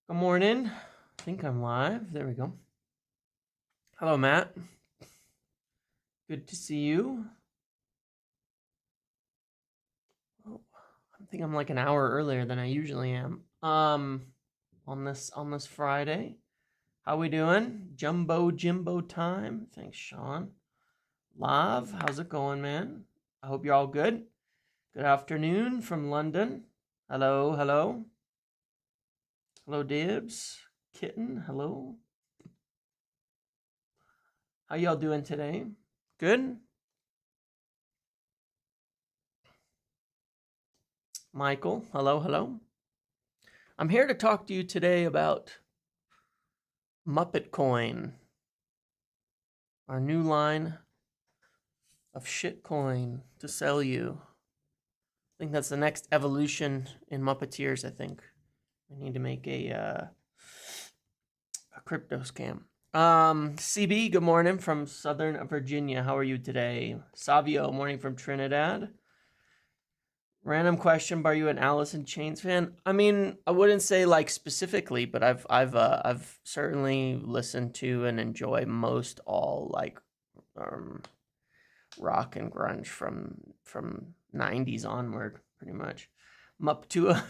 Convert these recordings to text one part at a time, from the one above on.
Good morning. I think I'm live. There we go. Hello, Matt. Good to see you. Oh, I think I'm like an hour earlier than I usually am. On this Friday. How we doing? Jimbo time. Thanks, Sean. Live. How's it going, man? I hope you're all good. Good afternoon from London. Hello, hello. Hello, Dibs. Kitten, hello. How y'all doing today? Good? Michael, hello, hello. I'm here to talk to you today about Muppet Coin, our new line of shitcoin to sell you. I think that's the next evolution in Muppeteers, I think. We need to make a crypto scam. CB, good morning from Southern Virginia. How are you today? Savio, morning from Trinidad. Random question: are you an Alice in Chains fan? I mean, I wouldn't say like specifically, but I've certainly listened to and enjoy most all like rock and grunge from 90s onward, pretty much. Muptua.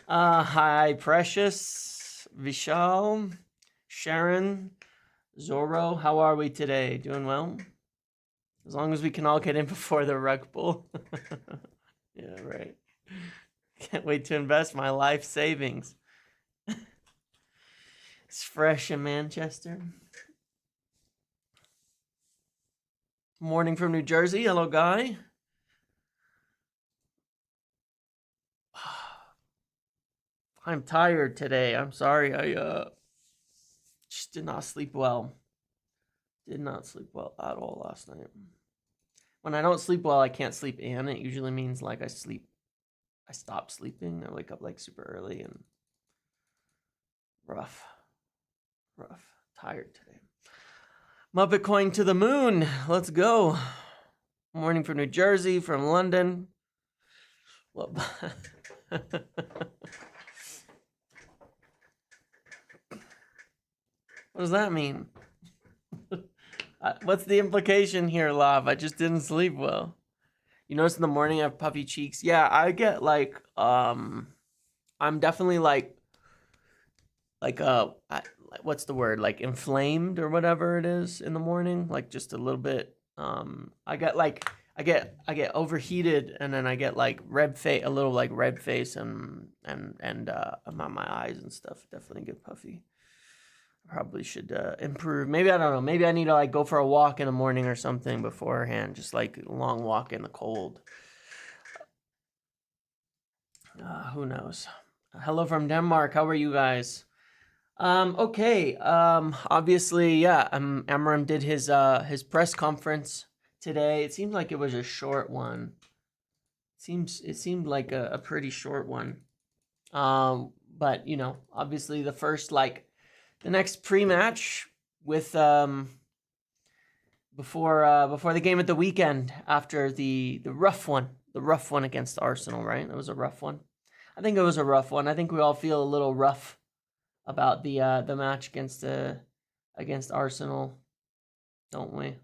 Hi, Precious, Vishal, Sharon, Zorro. How are we today? Doing well? As long as we can all get in before the rug pull. Yeah, right. Can't wait to invest my life savings. It's fresh in Manchester. Morning from New Jersey. Hello, Guy. I'm tired today. I'm sorry. I just did not sleep well. Did not sleep well at all last night. When I don't sleep well, I can't sleep in. It usually means like I stop sleeping. I wake up like super early and rough. Tired today. Muppet Coin to the moon. Let's go. Morning from New Jersey, from London. What? What does that mean? What's the implication here, Lav? I just didn't sleep well. You notice in the morning I have puffy cheeks. Yeah, I get like I'm definitely like what's the word? Like inflamed or whatever it is in the morning, like just a little bit. I get overheated, and then I get like a little like red face and on my eyes and stuff. Definitely get puffy. Probably should improve. Maybe, I don't know. Maybe I need to like go for a walk in the morning or something beforehand. Just like a long walk in the cold. Who knows? Hello from Denmark. How are you guys? Okay. Obviously, yeah. Amorim did his press conference today. It seemed like it was a short one. It seemed like a pretty short one. But you know, obviously the first like. The next pre-match with before the game at the weekend after the rough one against Arsenal, right? It was a rough one. I think it was a rough one. I think we all feel a little rough about the match against Arsenal, don't we?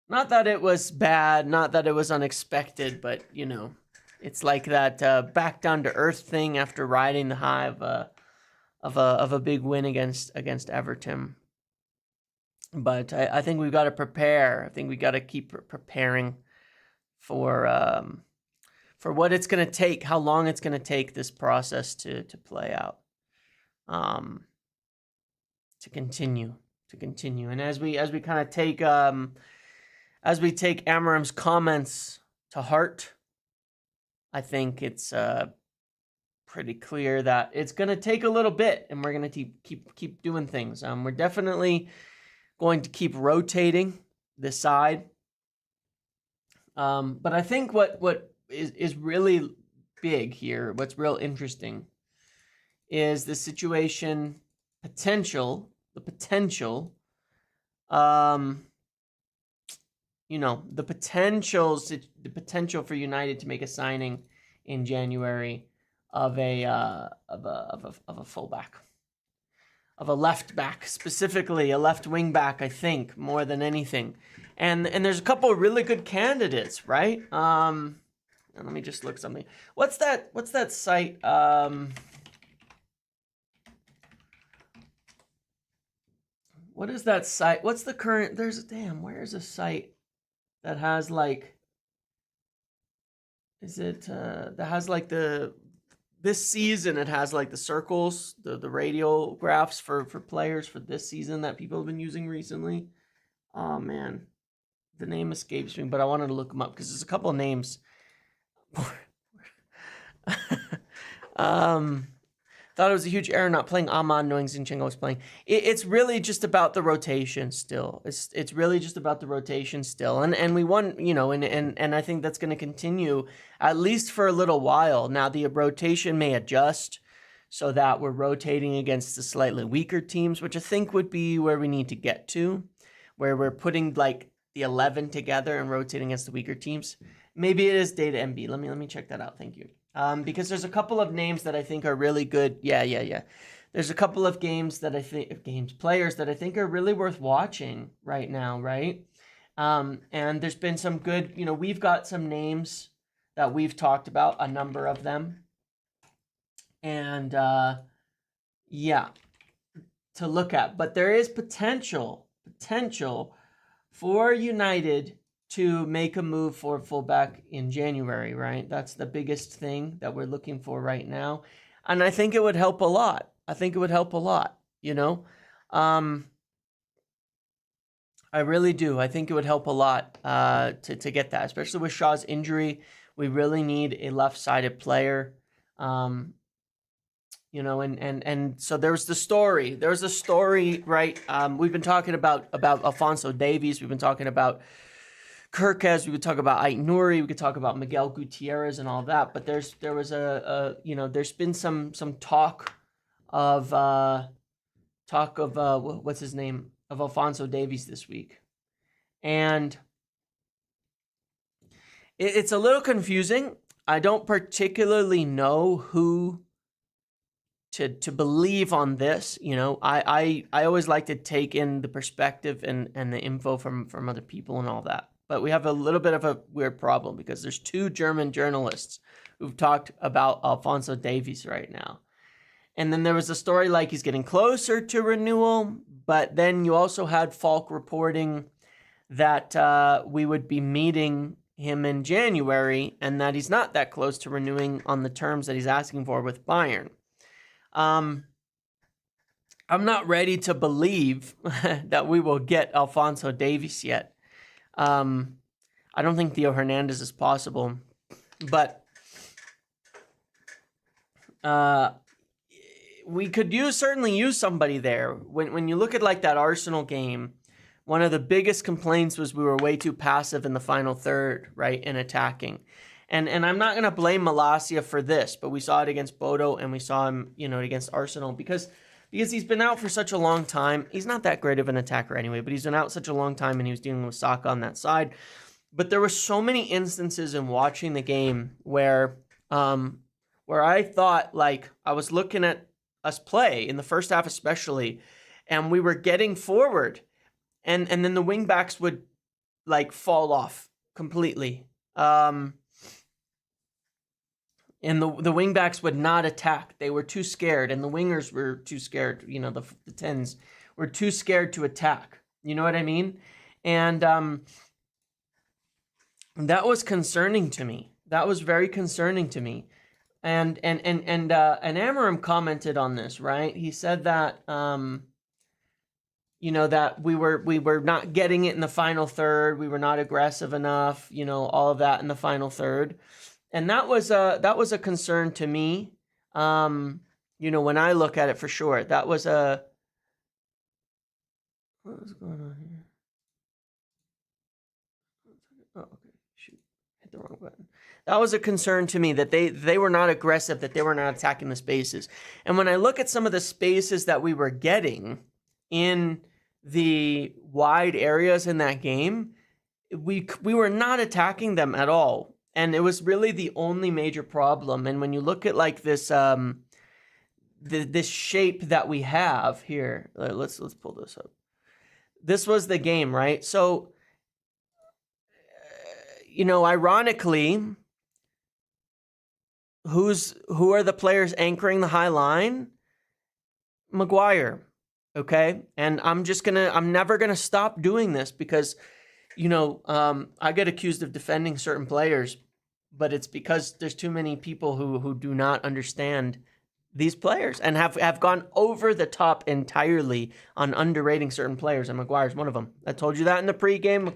Not that it was bad, not that it was unexpected, but you know, it's like that back down to earth thing after riding the high of a big win against Everton. But I think we've got to prepare. I think we got to keep preparing for what it's going to take, how long it's going to take this process to play out, to continue. And as we kind of take as we take Amorim's comments to heart, I think it's pretty clear that it's going to take a little bit, and we're going to keep doing things. We're definitely going to keep rotating the side. But I think what is really big here, what's real interesting, is the situation the potential the potential for United to make a signing in January of a fullback, of a left back, specifically a left wing back, I think, more than anything. And there's a couple of really good candidates, right? And let me just look something. What's that site? What is that site? What's the current? Where's a site that has like, that has like this season, it has like the circles, the radial graphs for players for this season that people have been using recently. Oh man, the name escapes me, but I wanted to look them up because there's a couple of names. Thought it was a huge error not playing Ahmad knowing Zinchenko was playing. It's really just about the rotation still. It's really just about the rotation still. And we won, and I think that's going to continue at least for a little while. Now the rotation may adjust so that we're rotating against the slightly weaker teams, which I think would be where we need to get to, where we're putting like the 11 together and rotating against the weaker teams. Maybe it is Data MB. Let me check that out. Thank you. Because there's a couple of names that I think are really good. Yeah. There's a couple of players that I think are really worth watching right now, right? And there's been some good, we've got some names that we've talked about, a number of them. And to look at. But there is potential for United to make a move for fullback in January, right? That's the biggest thing that we're looking for right now. And I think it would help a lot. I really do. I think it would help a lot to get that, especially with Shaw's injury. We really need a left-sided player. And so there's the story. There's a story, right? We've been talking about Alphonso Davies. We've been talking about Kirkes, we could talk about Ait Nouri, we could talk about Miguel Gutierrez and all that, but there's been some talk of what's his name, of Alphonso Davies this week, and it's a little confusing. I don't particularly know who to believe on this. I always like to take in the perspective and the info from other people and all that. But we have a little bit of a weird problem because there's two German journalists who've talked about Alphonso Davies right now. And then there was a story like he's getting closer to renewal, but then you also had Falk reporting that we would be meeting him in January and that he's not that close to renewing on the terms that he's asking for with Bayern. I'm not ready to believe that we will get Alphonso Davies yet. I don't think Theo Hernandez is possible, but we could certainly use somebody there. When you look at like that Arsenal game, one of the biggest complaints was we were way too passive in the final third, right, in attacking. And I'm not going to blame Malacia for this, but we saw it against Bodo and we saw him, against Arsenal because he's been out for such a long time. He's not that great of an attacker anyway, but he's been out such a long time and he was dealing with Saka on that side. But there were so many instances in watching the game where I thought, like, I was looking at us play in the first half especially, and we were getting forward and then the wing backs would like fall off completely. And the wing backs would not attack. They were too scared, and the wingers were too scared. The 10s were too scared to attack. You know what I mean? And that was concerning to me. That was very concerning to me. And Amorim commented on this, right? He said that that we were not getting it in the final third. We were not aggressive enough. All of that in the final third. And that was a concern to me. When I look at it for sure, that was what was going on here? Oh, okay. Shoot. Hit the wrong button. That was a concern to me that they were not aggressive, that they were not attacking the spaces. And when I look at some of the spaces that we were getting in the wide areas in that game, we were not attacking them at all, and it was really the only major problem. And when you look at like this this shape that we have here, let's pull this up. This was the game, right? So ironically, who are the players anchoring the high line? Maguire. Okay, and I'm never gonna stop doing this because I get accused of defending certain players, but it's because there's too many people who do not understand these players and have gone over the top entirely on underrating certain players, and Maguire's one of them. I told you that in the pregame.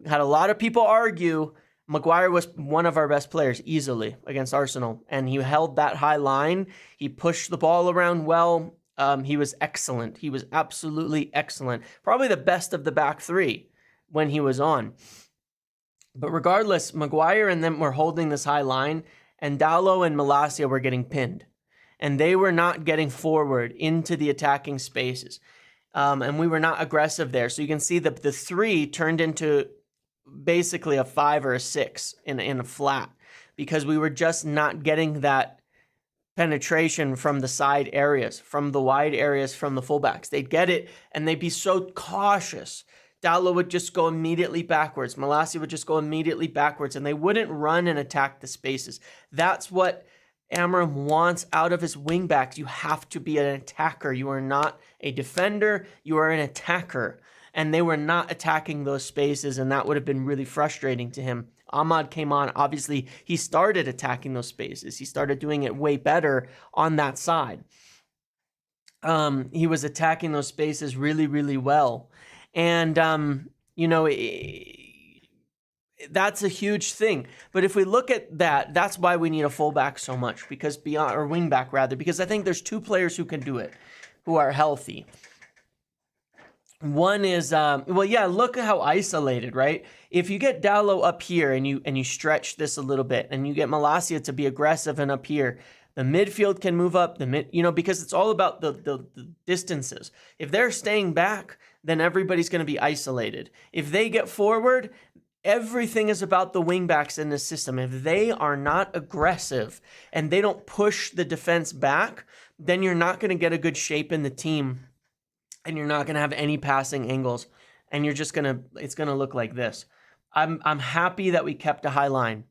Had a lot of people argue. Maguire was one of our best players easily against Arsenal, and he held that high line. He pushed the ball around well. He was excellent. He was absolutely excellent. Probably the best of the back three when he was on. But regardless, Maguire and them were holding this high line, and Dalot and Malacia were getting pinned. And they were not getting forward into the attacking spaces. And we were not aggressive there. So you can see that the 3 turned into basically a 5 or a 6 in a flat, because we were just not getting that penetration from the side areas, from the wide areas, from the fullbacks. They'd get it, and they'd be so cautious. Dalot would just go immediately backwards. Malacia would just go immediately backwards, and they wouldn't run and attack the spaces. That's what Amorim wants out of his wingbacks. You have to be an attacker. You are not a defender. You are an attacker. And they were not attacking those spaces, and that would have been really frustrating to him. Ahmad came on. Obviously, he started attacking those spaces. He started doing it way better on that side. He was attacking those spaces really, really well. And, that's a huge thing. But if we look at that, that's why we need a fullback so much, because wingback rather, because I think there's 2 players who can do it, who are healthy. One is, look at how isolated, right? If you get Dalot up here and you stretch this a little bit, and you get Malacia to be aggressive and up here, the midfield can move up, because it's all about the distances. If they're staying back, then everybody's going to be isolated. If they get forward, everything is about the wingbacks in this system. If they are not aggressive and they don't push the defense back, then you're not going to get a good shape in the team. And you're not going to have any passing angles, and it's going to look like this. I'm happy that we kept a high line,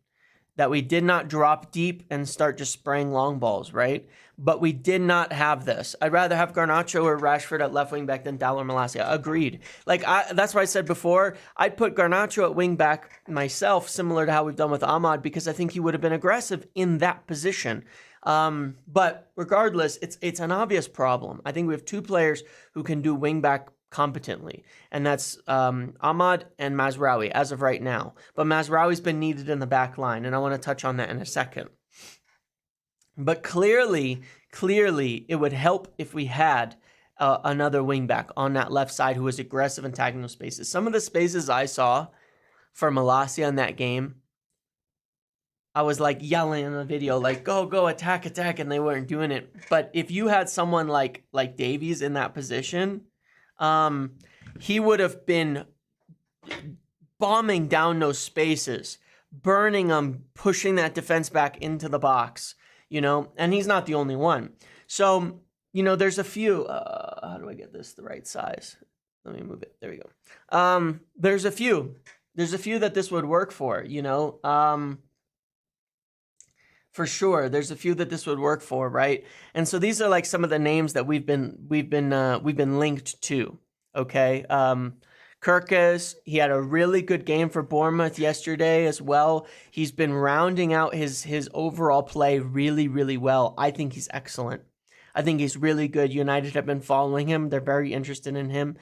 that we did not drop deep and start just spraying long balls, right? But we did not have this. I'd rather have Garnacho or Rashford at left wing back than Dalot or Malacia. Agreed. That's what I said before. I'd put Garnacho at wing back myself, similar to how we've done with Ahmad, because I think he would have been aggressive in that position. But regardless, it's an obvious problem. I think we have 2 players who can do wingback competently, and that's Ahmad and Mazraoui as of right now. But Mazraoui's been needed in the back line, and I want to touch on that in a second. But clearly, it would help if we had another wingback on that left side who was aggressive and tagging those spaces. Some of the spaces I saw for Malacia in that game, I was like yelling in the video, like, go, attack, and they weren't doing it. But if you had someone like Davies in that position, he would have been bombing down those spaces, burning them, pushing that defense back into the box, and he's not the only one. So, there's a few, how do I get this the right size? Let me move it. There we go. There's a few that this would work for, for sure. There's a few that this would work for, right? And so these are like some of the names that we've been linked to. Okay. Kirkes, he had a really good game for Bournemouth yesterday as well. He's been rounding out his overall play really, really well. I think he's excellent. I think he's really good. United have been following him. They're very interested in him.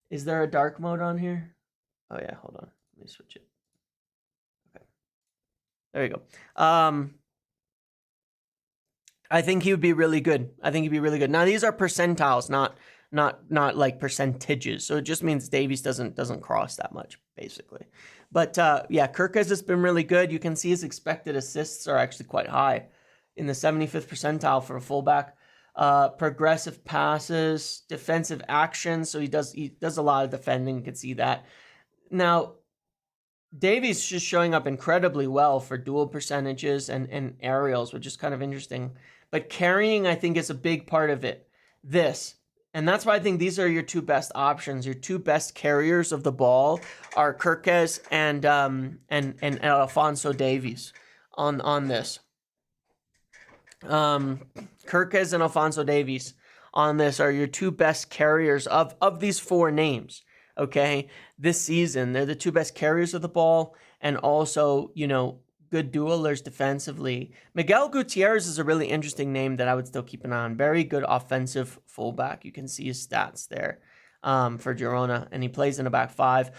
Is there a dark mode on here? Oh yeah, hold on. Let me switch it. There you go. I think he would be really good. Now these are percentiles, not like percentages. So it just means Davies doesn't cross that much, basically. But Kirkes has been really good. You can see his expected assists are actually quite high, in the 75th percentile for a fullback. Progressive passes, defensive actions. So he does a lot of defending. You can see that. Now, Davies is just showing up incredibly well for dual percentages and aerials, which is kind of interesting. But carrying, I think, is a big part of it. And that's why I think these are your two best options. Your two best carriers of the ball are Kirkes and Alphonso Davies on this. Kirkes and Alphonso Davies on this are your two best carriers of these four names. Okay, this season they're the two best carriers of the ball, and also, you know, good duelers defensively. Miguel Gutierrez is a really interesting name that I would still keep an eye on. Very good offensive fullback. You can see his stats there for Girona, and he plays in a back five.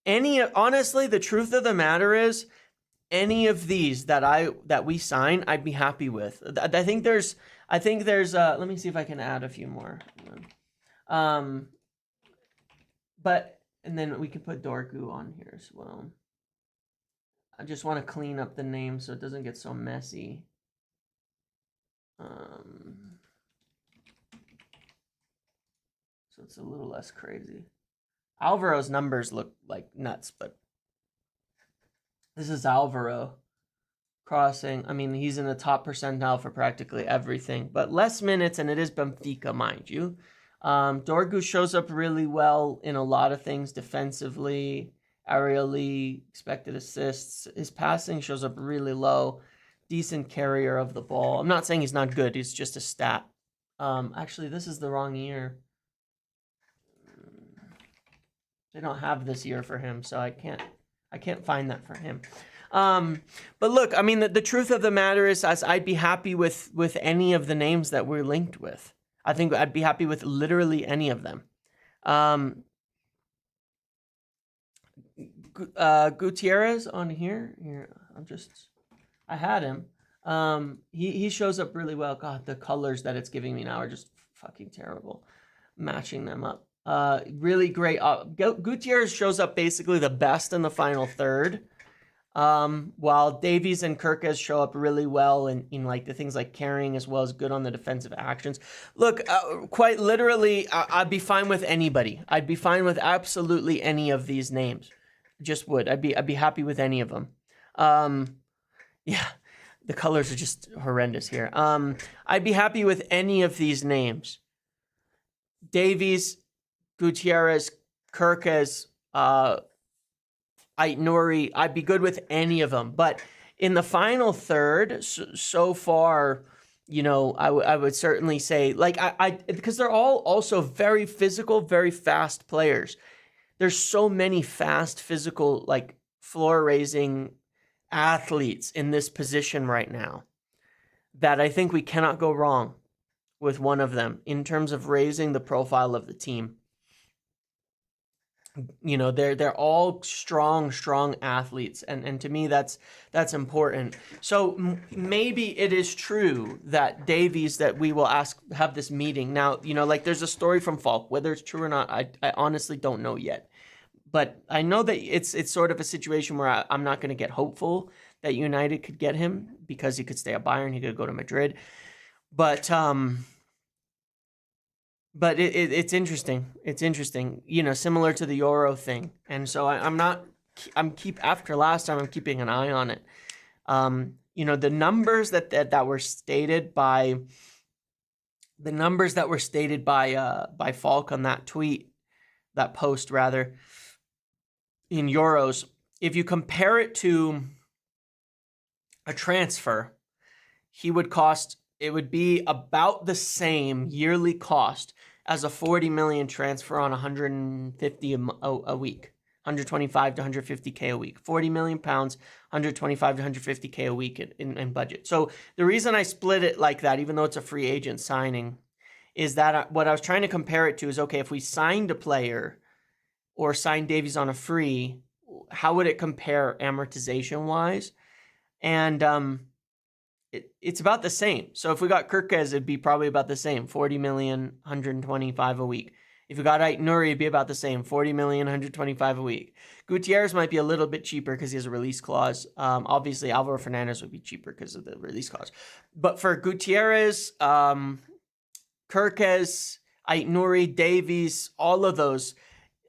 Honestly, the truth of the matter is, any of these that we sign, I'd be happy with. I think there's. Let me see if I can add a few more. And then we can put Dorgu on here as well. I just want to clean up the name so it doesn't get so messy. So it's a little less crazy. Alvaro's numbers look like nuts, but this is Alvaro crossing. I mean, he's in the top percentile for practically everything, but less minutes, and it is Benfica, mind you. Dorgu shows up really well in a lot of things defensively, aerially, expected assists. His passing shows up really low. Decent carrier of the ball. I'm not saying he's not good. He's just a stat. Actually, this is the wrong year. They don't have this year for him, so I can't find that for him. But look, I mean, the truth of the matter is, I'd be happy with any of the names that we're linked with. I think I'd be happy with literally any of them. Gutierrez on here. I had him. He shows up really well. God, the colors that it's giving me now are just fucking terrible. Matching them up. Really great. Gutierrez shows up basically the best in the final third. While Davies and Kirkes show up really well in like the things like carrying, as well as good on the defensive actions. Look, quite literally, I'd be fine with anybody. I'd be fine with absolutely any of these names. Just would. I'd be happy with any of them. Yeah, the colors are just horrendous here. I'd be happy with any of these names. Davies, Gutierrez, Kirkes, Aït-Nouri, I'd be good with any of them. But in the final third, so far, you know, I would certainly say, like, because they're all also very physical, very fast players. There's so many fast, physical, like, floor-raising athletes in this position right now that I think we cannot go wrong with one of them in terms of raising the profile of the team. You know, they're all strong athletes, and to me that's important. So maybe it is true that Davies, that we will have this meeting now. You know, like, there's a story from Falk. Whether it's true or not, I honestly don't know yet. But I know that it's sort of a situation where I'm not going to get hopeful that United could get him, because he could stay at Bayern, he could go to Madrid. But it's interesting. It's interesting, you know, similar to the Euro thing. And so I'm keeping an eye on it. You know, the numbers that were stated by Falk on that post rather, in euros, if you compare it to a transfer, it would be about the same yearly cost as a 40 million transfer on 150 a week, 125 to 150k a week, 40 million pounds, 125 to 150k a week in budget. So the reason I split it like that, even though it's a free agent signing, is that what I was trying to compare it to is, okay, if we signed a player or signed Davies on a free, how would it compare amortization wise? And it's about the same. So if we got Kirkes, it'd be probably about the same, 40 million, 125 a week. If we got Aït-Nouri, it'd be about the same, 40 million, 125 a week. Gutierrez might be a little bit cheaper because he has a release clause. Obviously, Alvaro Fernandez would be cheaper because of the release clause. But for Gutierrez, Kirkes, Aït-Nouri, Davies, all of those,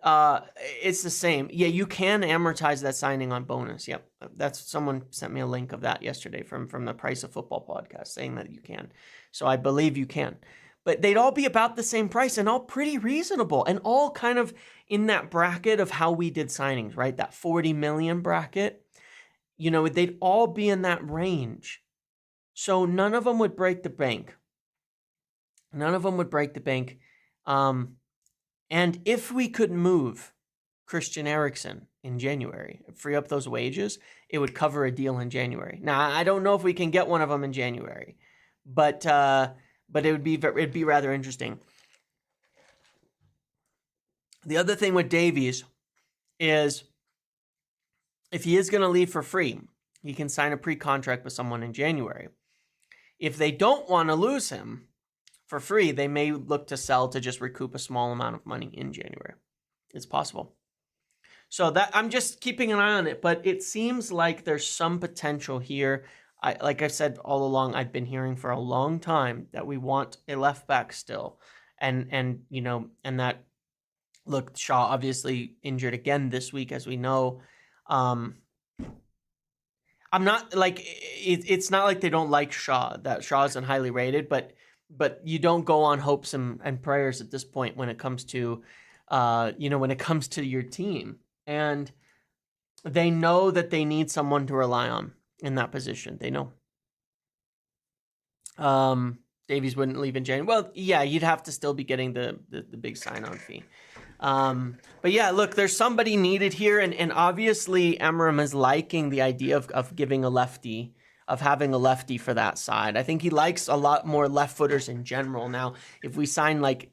It's the same. Yeah, you can amortize that signing on bonus. Yep. Someone sent me a link of that yesterday from the Price of Football podcast saying that you can. So I believe you can. But they'd all be about the same price and all pretty reasonable and all kind of in that bracket of how we did signings, right? That 40 million bracket. They'd all be in that range. So none of them would break the bank. And if we could move Christian Eriksen in January, free up those wages, it would cover a deal in January. Now, I don't know if we can get one of them in January, but it'd be rather interesting. The other thing with Davies is if he is going to leave for free, he can sign a pre-contract with someone in January. If they don't want to lose him for free, they may look to sell to just recoup a small amount of money in January. It's possible. So that I'm just keeping an eye on it, but it seems like there's some potential here. Like I said all along, I've been hearing for a long time that we want a left back still. And that, look, Shaw obviously injured again this week, as we know. I'm not like, it's not like they don't like Shaw, that Shaw isn't highly rated, but you don't go on hopes and prayers at this point when it comes to, your team. And they know that they need someone to rely on in that position. They know. Davies wouldn't leave in January. Well, yeah, you'd have to still be getting the big sign-on fee. But yeah, look, there's somebody needed here, and obviously Amorim is liking the idea of giving a lefty, of having a lefty for that side. I think he likes a lot more left footers in general. Now, if we sign like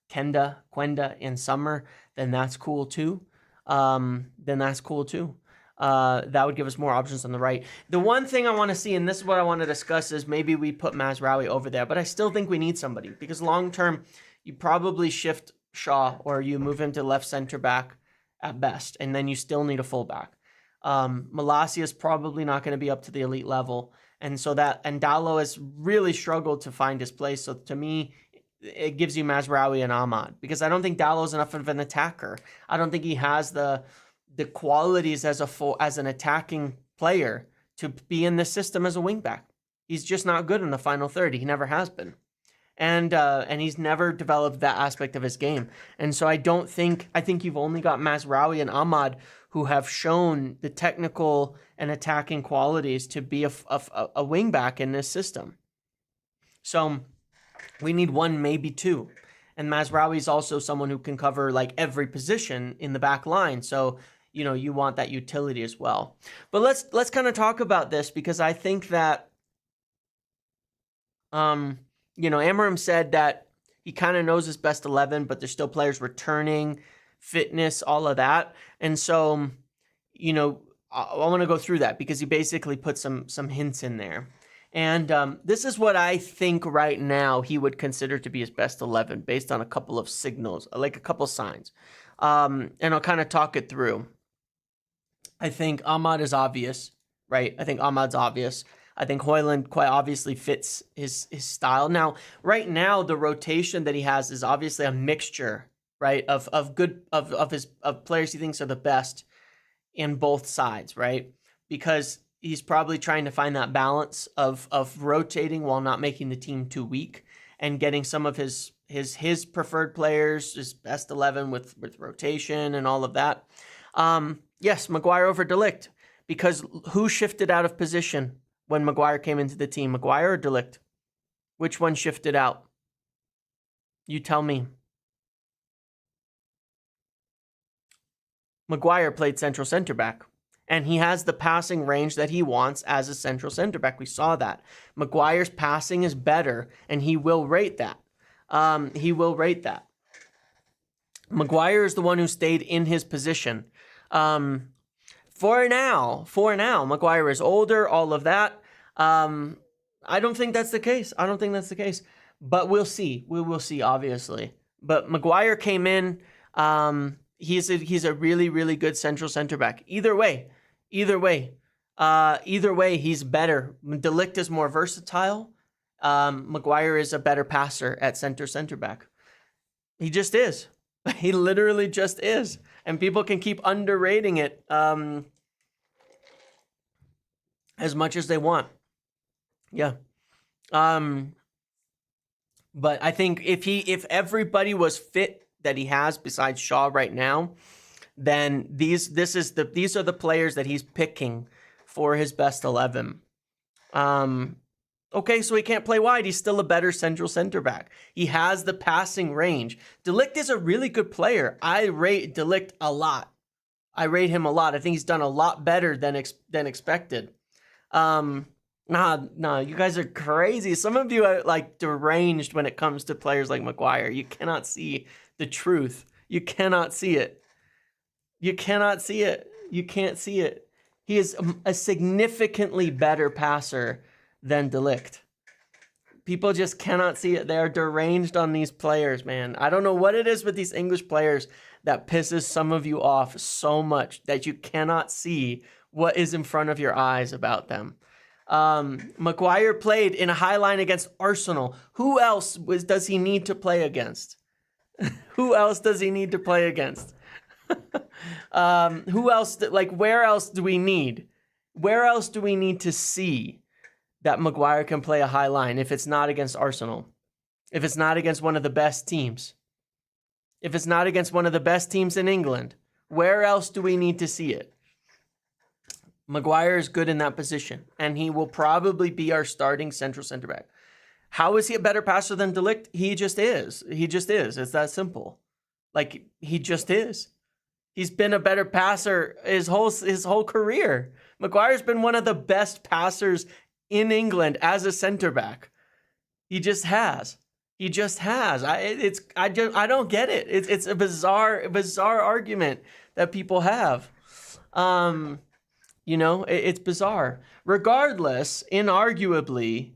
Quenda in summer, then that's cool too. That would give us more options on the right. The one thing I want to see, and this is what I want to discuss, is maybe we put Mazraoui over there, but I still think we need somebody because long term, you probably shift Shaw or you move him to left center back at best, and then you still need a fullback. Malacia is probably not going to be up to the elite level, and Dalot has really struggled to find his place. So to me, it gives you Mazraoui and Ahmad because I don't think Dalot's enough of an attacker. I don't think he has the qualities as an attacking player to be in this system as a wingback. He's just not good in the final third. He never has been. And he's never developed that aspect of his game. And so I think you've only got Mazraoui and Ahmad who have shown the technical and attacking qualities to be a wingback in this system. So we need one, maybe two. And Mazraoui is also someone who can cover like every position in the back line. So, you want that utility as well. But let's kind of talk about this because I think that, Amorim said that he kind of knows his best 11, but there's still players returning, fitness, all of that. And so, I want to go through that because he basically put some hints in there. And this is what I think right now he would consider to be his best 11 based on a couple of signals, like a couple signs. And I'll kind of talk it through. I think Ahmad is obvious, right? I think Ahmad's obvious. I think Højlund quite obviously fits his style. Now, right now, the rotation that he has is obviously a mixture, right, of players he thinks are the best in both sides, right? Because he's probably trying to find that balance of rotating while not making the team too weak and getting some of his preferred players, his best 11 with rotation and all of that. Yes, Maguire over De Ligt, because who shifted out of position when Maguire came into the team? Maguire or De Ligt? Which one shifted out? You tell me. Maguire played central center back. And he has the passing range that he wants as a central center back. We saw that. Maguire's passing is better, and he will rate that. Maguire is the one who stayed in his position. For now, Maguire is older, all of that. I don't think that's the case. But we'll see. We will see, obviously. But Maguire came in. He's a really, really good central center back. Either way, he's better. De Ligt is more versatile. Maguire is a better passer at center back. He just is. He literally just is. And people can keep underrating it as much as they want. Yeah. But I think if everybody was fit that he has besides Shaw right now, then these are the players that he's picking for his best 11. Okay, so he can't play wide. He's still a better central center back. He has the passing range. De Ligt is a really good player. I rate De Ligt a lot. I rate him a lot. I think he's done a lot better than expected. Nah, you guys are crazy. Some of you are like deranged when it comes to players like Maguire. You cannot see the truth. You cannot see it. You cannot see it. You can't see it. He is a significantly better passer than De Ligt. People just cannot see it. They are deranged on these players, man. I don't know what it is with these English players that pisses some of you off so much that you cannot see what is in front of your eyes about them. Maguire played in a high line against Arsenal. Who else does he need to play against? Who else does he need to play against? Who else? Where else do we need? Where else do we need to see that Maguire can play a high line if it's not against Arsenal? If it's not against one of the best teams? If it's not against one of the best teams in England? Where else do we need to see it? Maguire is good in that position, and he will probably be our starting central center back. How is he a better passer than De Ligt? He just is. He just is. It's that simple. He just is. He's been a better passer his whole career. Maguire's been one of the best passers in England as a center back. He just has. He just has. I don't get it. It's a bizarre argument that people have. It's bizarre. Regardless, inarguably,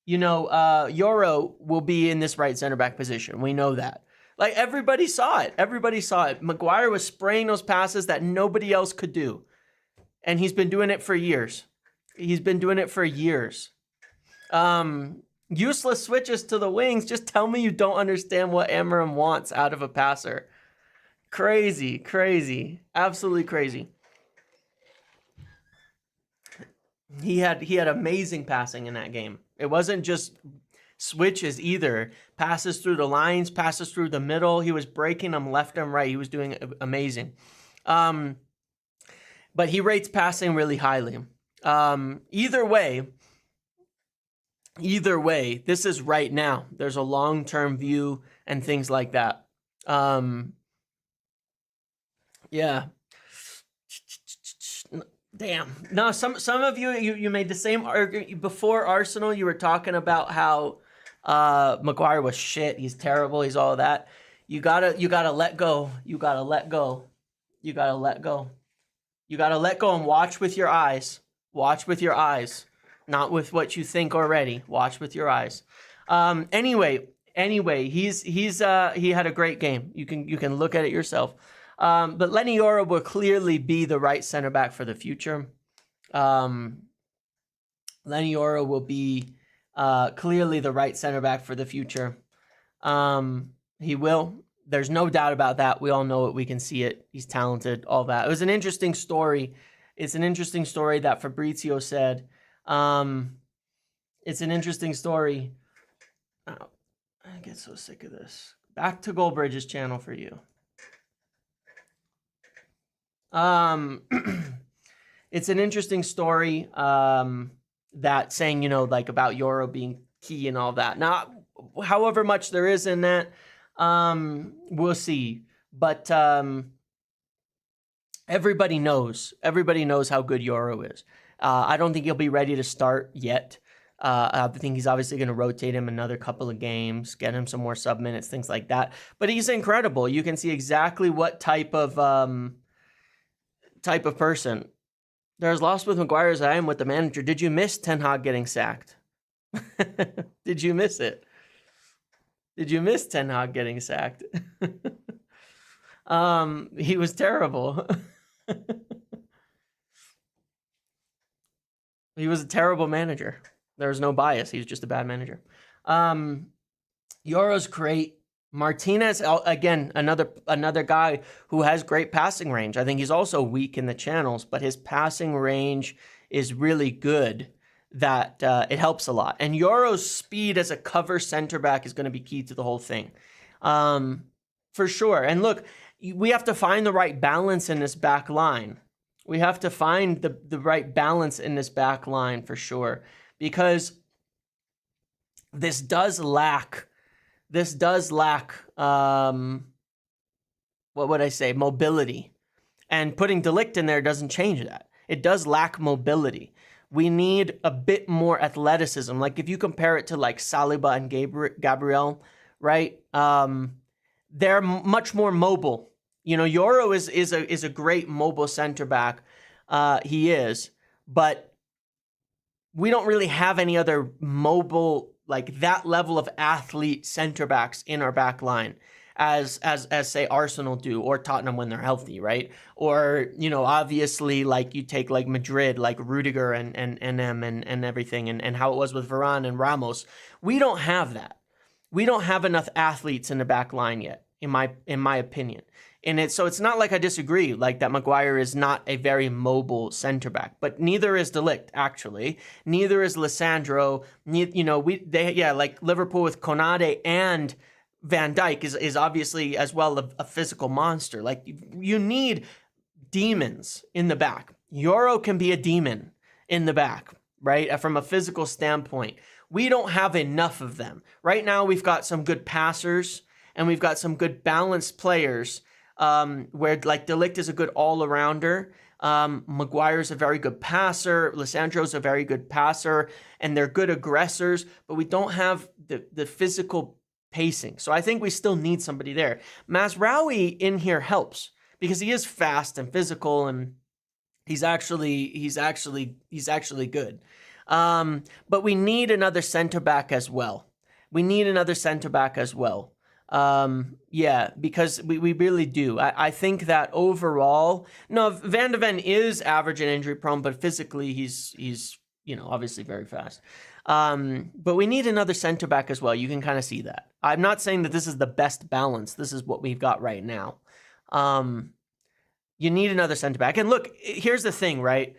Euro will be in this right center back position. We know that. Everybody saw it. Everybody saw it. Maguire was spraying those passes that nobody else could do. And he's been doing it for years. Useless switches to the wings. Just tell me you don't understand what Amorim wants out of a passer. Crazy. Absolutely crazy. He had amazing passing in that game. It wasn't just switches either. Passes through the lines, passes through the middle. He was breaking them left and right. He was doing amazing. But he rates passing really highly. Either way, this is right now. There's a long-term view and things like that. Yeah. Damn. No, some of you made the same argument before Arsenal. You were talking about how Maguire was shit. He's terrible. He's all that. You gotta let go. You gotta let go and watch with your eyes. Watch with your eyes, not with what you think already. Watch with your eyes. Anyway, he had a great game. You can look at it yourself. But Lenny Yoro will clearly be the right center back for the future. Lenny Yoro will be clearly the right center back for the future. He will. There's no doubt about that. We all know it. We can see it. He's talented, all that. It was an interesting story. It's an interesting story that Fabrizio said. It's an interesting story. Oh, I get so sick of this. Back to Goldbridge's channel for you. It's an interesting story that saying, about Euro being key and all that. Now, however much there is in that, we'll see. But everybody knows how good Euro is. I don't think he'll be ready to start yet. I think he's obviously going to rotate him another couple of games, get him some more sub minutes, things like that. But he's incredible. You can see exactly what type of person. They're as lost with Maguire as I am with the manager. Did you miss Ten Hag getting sacked? Did you miss it? Did you miss Ten Hag getting sacked? He was terrible. He was a terrible manager. There was no bias. He was just a bad manager. Euro's great. Martinez, again, another guy who has great passing range. I think he's also weak in the channels, but his passing range is really good. That it helps a lot. And Yoro's speed as a cover center back is going to be key to the whole thing, for sure. And look, we have to find the right balance in this back line. We have to find the right balance in this back line for sure, because this does lack what would I say, mobility. And putting De Ligt in there doesn't change that. It does lack mobility. We need a bit more athleticism. Like if you compare it to like Saliba and Gabriel, right? They're much more mobile. You know, Yoro is a great mobile center back. He is, but we don't really have any other mobile, like that level of athlete center backs in our back line as say Arsenal do, or Tottenham when they're healthy, right? Or, you know, obviously like you take like Madrid, like Rudiger and everything, and how it was with Varane and Ramos. We don't have that. We don't have enough athletes in the back line yet, in my opinion. And it's not like I disagree, like that Maguire is not a very mobile center back, but neither is De Ligt, actually. Neither is Lisandro. You know, like Liverpool with Konate and Van Dijk is obviously as well a physical monster. Like you need demons in the back. Yoro can be a demon in the back, right? From a physical standpoint. We don't have enough of them. Right now we've got some good passers and we've got some good balanced players, where like De Ligt is a good all-arounder. Maguire's a very good passer. Lisandro's a very good passer, and they're good aggressors, but we don't have the physical pacing. So I think we still need somebody there. Mazraoui in here helps because he is fast and physical, and he's actually good. But we need another center back as well. Yeah, because we really do. I think that overall, no, Van de Ven is average and injury prone, but physically he's you know, obviously very fast. But we need another center back as well. You can kind of see that. I'm not saying that this is the best balance. This is what we've got right now. You need another center back. And look, here's the thing, right?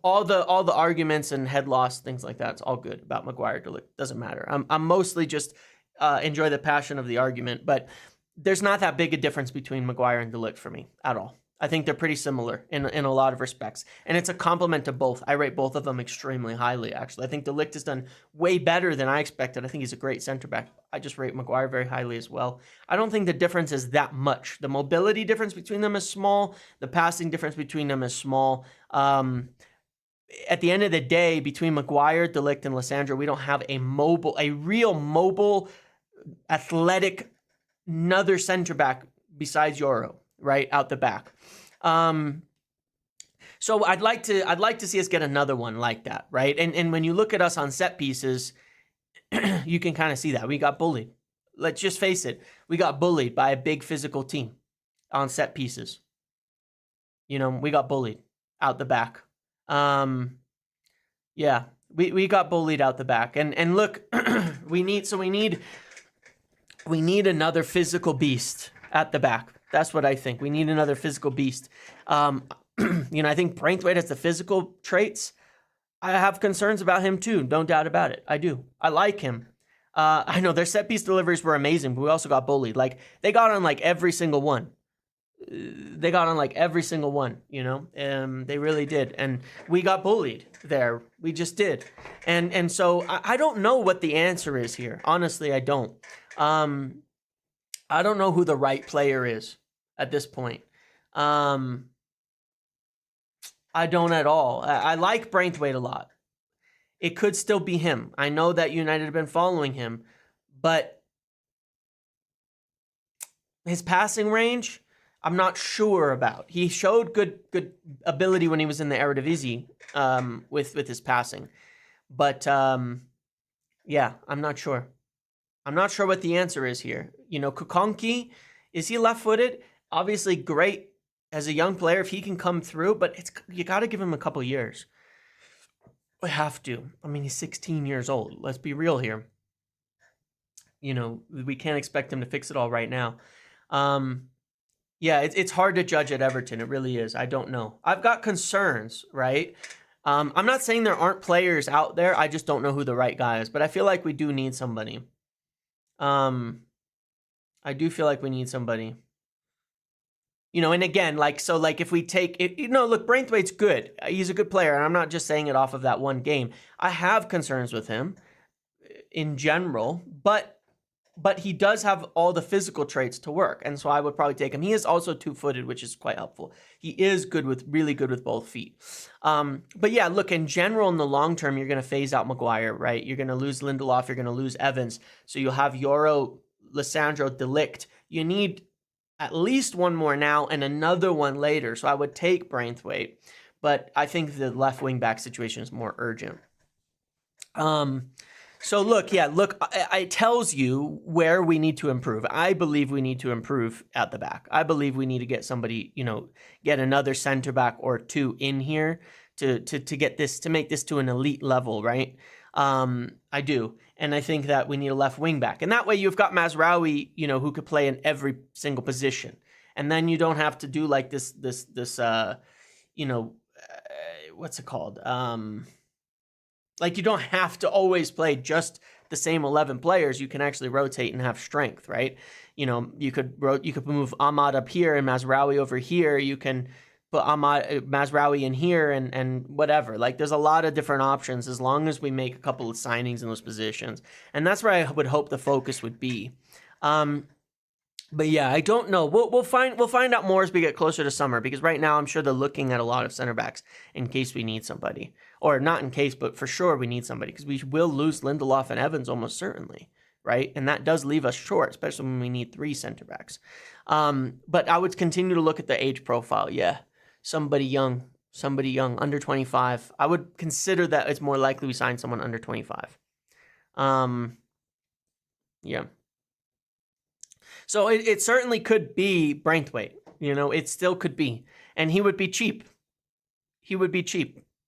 all the arguments and head loss, things like that, it's all good about Maguire. Doesn't matter. I'm mostly just enjoy the passion of the argument, but there's not that big a difference between Maguire and De Ligt for me at all. I think they're pretty similar in a lot of respects, and it's a compliment to both. I rate both of them extremely highly, actually. I think De Ligt has done way better than I expected. I think he's a great center back. I just rate Maguire very highly as well. I don't think the difference is that much. The mobility difference between them is small. The passing difference between them is small. At the end of the day, between Maguire, De Ligt, and Lisandro, we don't have a real mobile, athletic, another center back besides Yoro, right, out the back. So I'd like to see us get another one like that, right? And when you look at us on set pieces, you can kind of see that. We got bullied. Let's just face it. We got bullied by a big physical team on set pieces. You know, we got bullied out the back. Yeah, we got bullied out the back. And look, we need another physical beast at the back. That's what I think. We need another physical beast. You know, I think Braithwaite has the physical traits. I have concerns about him too. No doubt about it. I do. I like him. I know their set piece deliveries were amazing, but we also got bullied. Like they got on like every single one. You know, they really did. And we got bullied there. We just did. And so I don't know what the answer is here. Honestly, I don't. I don't know who the right player is at this point. I don't at all. I like Braithwaite a lot. It could still be him. I know that United have been following him, but his passing range, I'm not sure about. He showed good ability when he was in the Eredivisie with his passing, but yeah, I'm not sure. I'm not sure what the answer is here. You know, Kukonki, is he left-footed? Obviously great as a young player if he can come through, but you got to give him a couple years. We have to. I mean, he's 16 years old. Let's be real here. we can't expect him to fix it all right now. Yeah, it's hard to judge at Everton. It really is. I don't know. I've got concerns, right? I'm not saying there aren't players out there. I just don't know who the right guy is. But I feel like we do need somebody. I do feel like we need somebody. And again, if we take it, look, Braithwaite's good. He's a good player, and I'm not just saying it off of that one game. I have concerns with him in general, but he does have all the physical traits to work, and so I would probably take him. He is also two-footed, which is quite helpful. He is really good with both feet. But yeah, look, in general, in the long term, you're going to phase out Maguire, right? You're going to lose Lindelof, you're going to lose Evans, so you'll have Yoro, Lissandro, De Ligt. You need at least one more now and another one later, so I would take Braithwaite, but I think the left wing back situation is more urgent. So look, it tells you where we need to improve. I believe we need to improve at the back. I believe we need to get somebody, get another center back or two in here to get this, to make this to an elite level, right? I do. And I think that we need a left wing back. And that way you've got Mazraoui, who could play in every single position. And then you don't have to do like this what's it called? Like you don't have to always play just the same 11 players. You can actually rotate and have strength, right? You could move Ahmad up here and Mazraoui over here. You can put Mazraoui in here and whatever. Like there's a lot of different options as long as we make a couple of signings in those positions. And that's where I would hope the focus would be. But yeah, I don't know. We'll find out more as we get closer to summer, because right now I'm sure they're looking at a lot of center backs in case we need somebody. Or not in case, but for sure we need somebody, because we will lose Lindelof and Evans almost certainly, right? And that does leave us short, especially when we need 3 center backs. But I would continue to look at the age profile. Yeah, somebody young, under 25. I would consider that it's more likely we sign someone under 25. Yeah. So it certainly could be Braithwaite. It still could be. And he would be cheap.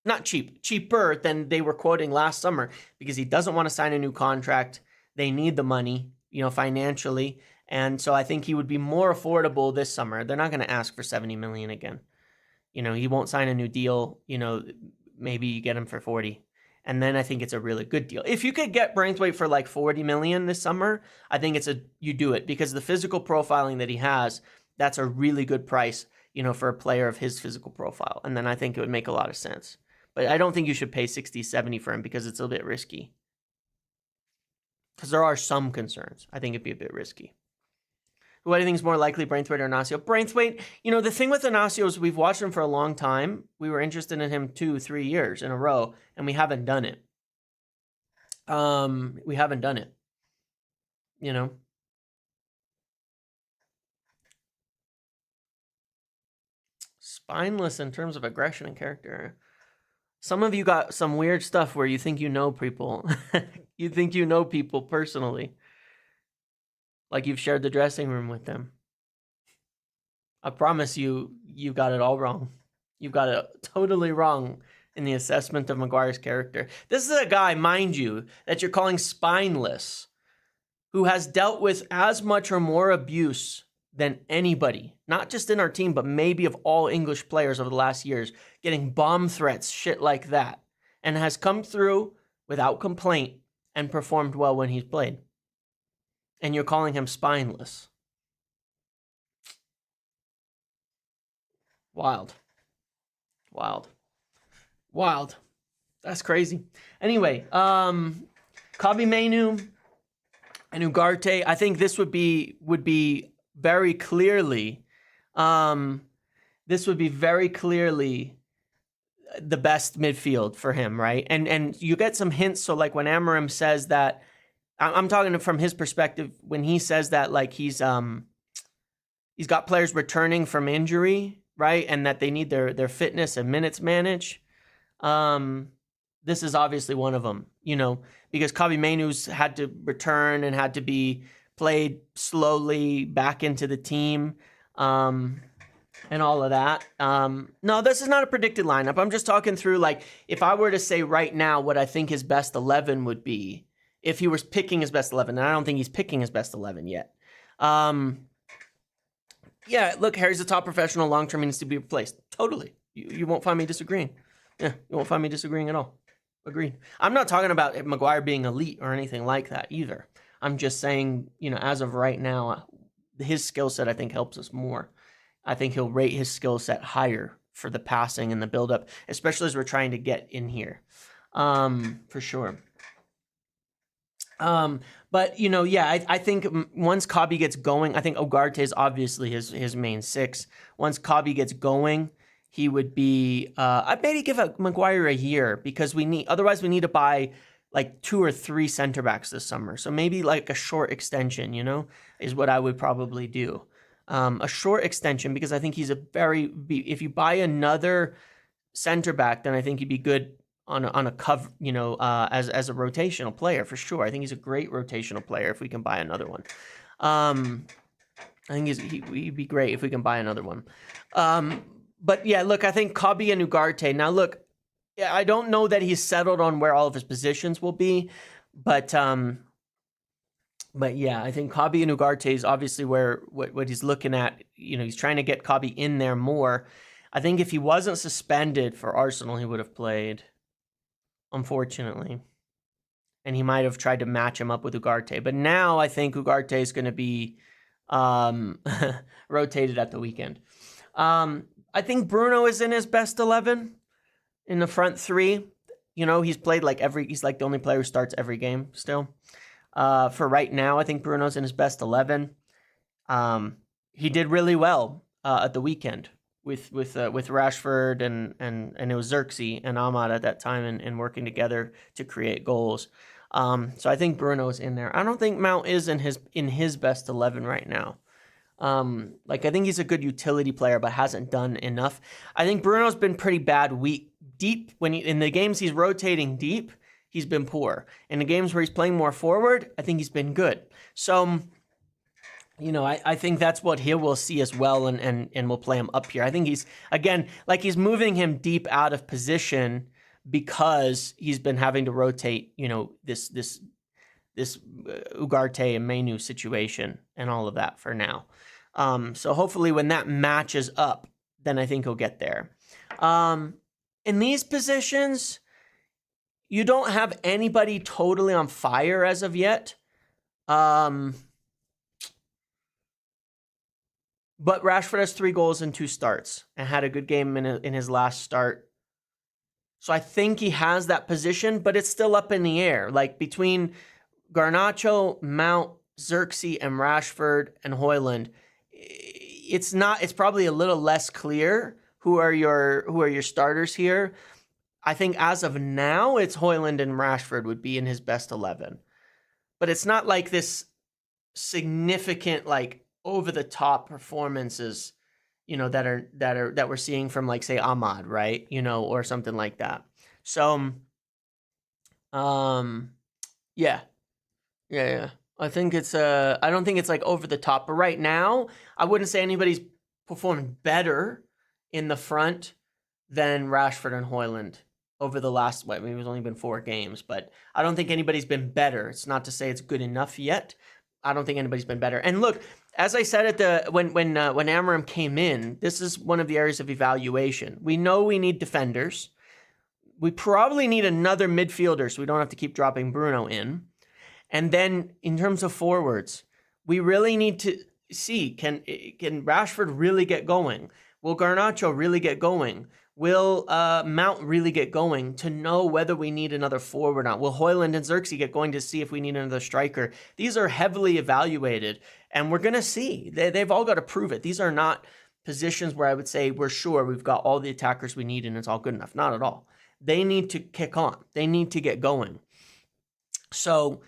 Not cheap, cheaper than they were quoting last summer, because he doesn't want to sign a new contract. They need the money, financially. And so I think he would be more affordable this summer. They're not going to ask for 70 million again. He won't sign a new deal. Maybe you get him for 40. And then I think it's a really good deal. If you could get Braithwaite for like 40 million this summer, I think you do it, because the physical profiling that he has, that's a really good price, for a player of his physical profile. And then I think it would make a lot of sense. But I don't think you should pay 60, 70 for him, because it's a bit risky. Because there are some concerns. I think it'd be a bit risky. Who do you think is more likely, Braithwaite or Inacio? Braithwaite, the thing with Inacio is we've watched him for a long time. We were interested in him 2-3 years in a row, and we haven't done it. We haven't done it. Spineless in terms of aggression and character. Some of you got some weird stuff where you think you know people. You think you know people personally. Like you've shared the dressing room with them. I promise you got it all wrong. You've got it totally wrong in the assessment of Maguire's character. This is a guy, mind you, that you're calling spineless, who has dealt with as much or more abuse than anybody, not just in our team, but maybe of all English players over the last years, getting bomb threats, shit like that, and has come through without complaint and performed well when he's played. And you're calling him spineless. Wild. That's crazy. Anyway, Kobbie Mainoo and Ugarte, I think this would be very clearly the best midfield for him, right? And you get some hints. So like when Amorim says that, I'm talking from his perspective, when he says that like he's got players returning from injury, right? And that they need their fitness and minutes managed. This is obviously one of them, because Kobbie Mainoo's had to return and had to be played slowly back into the team, and all of that. No, this is not a predicted lineup. I'm just talking through, like, if I were to say right now what I think his best 11 would be, if he was picking his best 11. And I don't think he's picking his best 11 yet. Yeah, look, Harry's a top professional. Long-term needs to be replaced. Totally. You won't find me disagreeing. Yeah, you won't find me disagreeing at all. Agreed. I'm not talking about Maguire being elite or anything like that either. I'm just saying, as of right now, his skill set, I think, helps us more. I think he'll rate his skill set higher for the passing and the build-up, especially as we're trying to get in here. For sure. But, I think once Cobby gets going, I think Ugarte is obviously his main 6. Once Cobby gets going, he would be, I'd maybe give Maguire a year, because otherwise we need to buy like 2 or 3 center backs this summer. So maybe like a short extension, is what I would probably do. A short extension, because I think he's if you buy another center back, then I think he'd be good on a cover, as a rotational player for sure. I think he's a great rotational player if we can buy another one. I think he'd be great if we can buy another one. But yeah, look, I think Cobby and Ugarte. Now, look, I don't know that he's settled on where all of his positions will be, but yeah, I think Cobby and Ugarte is obviously what he's looking at. He's trying to get Cobby in there more. I think if he wasn't suspended for Arsenal, he would have played, unfortunately. And he might have tried to match him up with Ugarte. But now I think Ugarte is going to be rotated at the weekend. I think Bruno is in his best 11 in the front 3. He's played he's like the only player who starts every game still. For right now, I think Bruno's in his best 11. He did really well at the weekend with Rashford and it was Xerxes and Ahmad at that time and working together to create goals. So I think Bruno's in there. I don't think Mount is in his best 11 right now. I think he's a good utility player, but hasn't done enough. I think Bruno's been pretty bad deep in the games he's rotating deep. He's been poor. In the games where he's playing more forward, I think he's been good. So, I think that's what he will see as well, and we'll play him up here. I think he's moving him deep out of position because he's been having to rotate, this Ugarte and Menu situation and all of that for now. So hopefully when that matches up, then I think he'll get there. In these positions, you don't have anybody totally on fire as of yet. But Rashford has 3 goals and 2 starts and had a good game in his last start. So I think he has that position, but it's still up in the air. Between Garnacho, Mount, Xerxes, and Rashford and Højlund, it's probably a little less clear who are your starters here. I think as of now, it's Højlund and Rashford would be in his best 11. But it's not like this significant, over the top performances, that we're seeing from say Ahmad, right? Or something like that. So, yeah. I think it's I don't think it's over the top, but right now I wouldn't say anybody's performed better in the front than Rashford and Højlund over the last it's only been 4 games, but I don't think anybody's been better. It's not to say it's good enough yet. I don't think anybody's been better. And look, as I said when Amorim came in, this is one of the areas of evaluation. We know we need defenders. We probably need another midfielder so we don't have to keep dropping Bruno in. And then in terms of forwards, we really need to see, can Rashford really get going? Will Garnacho really get going? Will Mount really get going to know whether we need another forward or not? Will Højlund and Xerxes get going to see if we need another striker? These are heavily evaluated, and we're going to see. They've all got to prove it. These are not positions where I would say we're sure we've got all the attackers we need and it's all good enough. Not at all. They need to kick on. They need to get going. So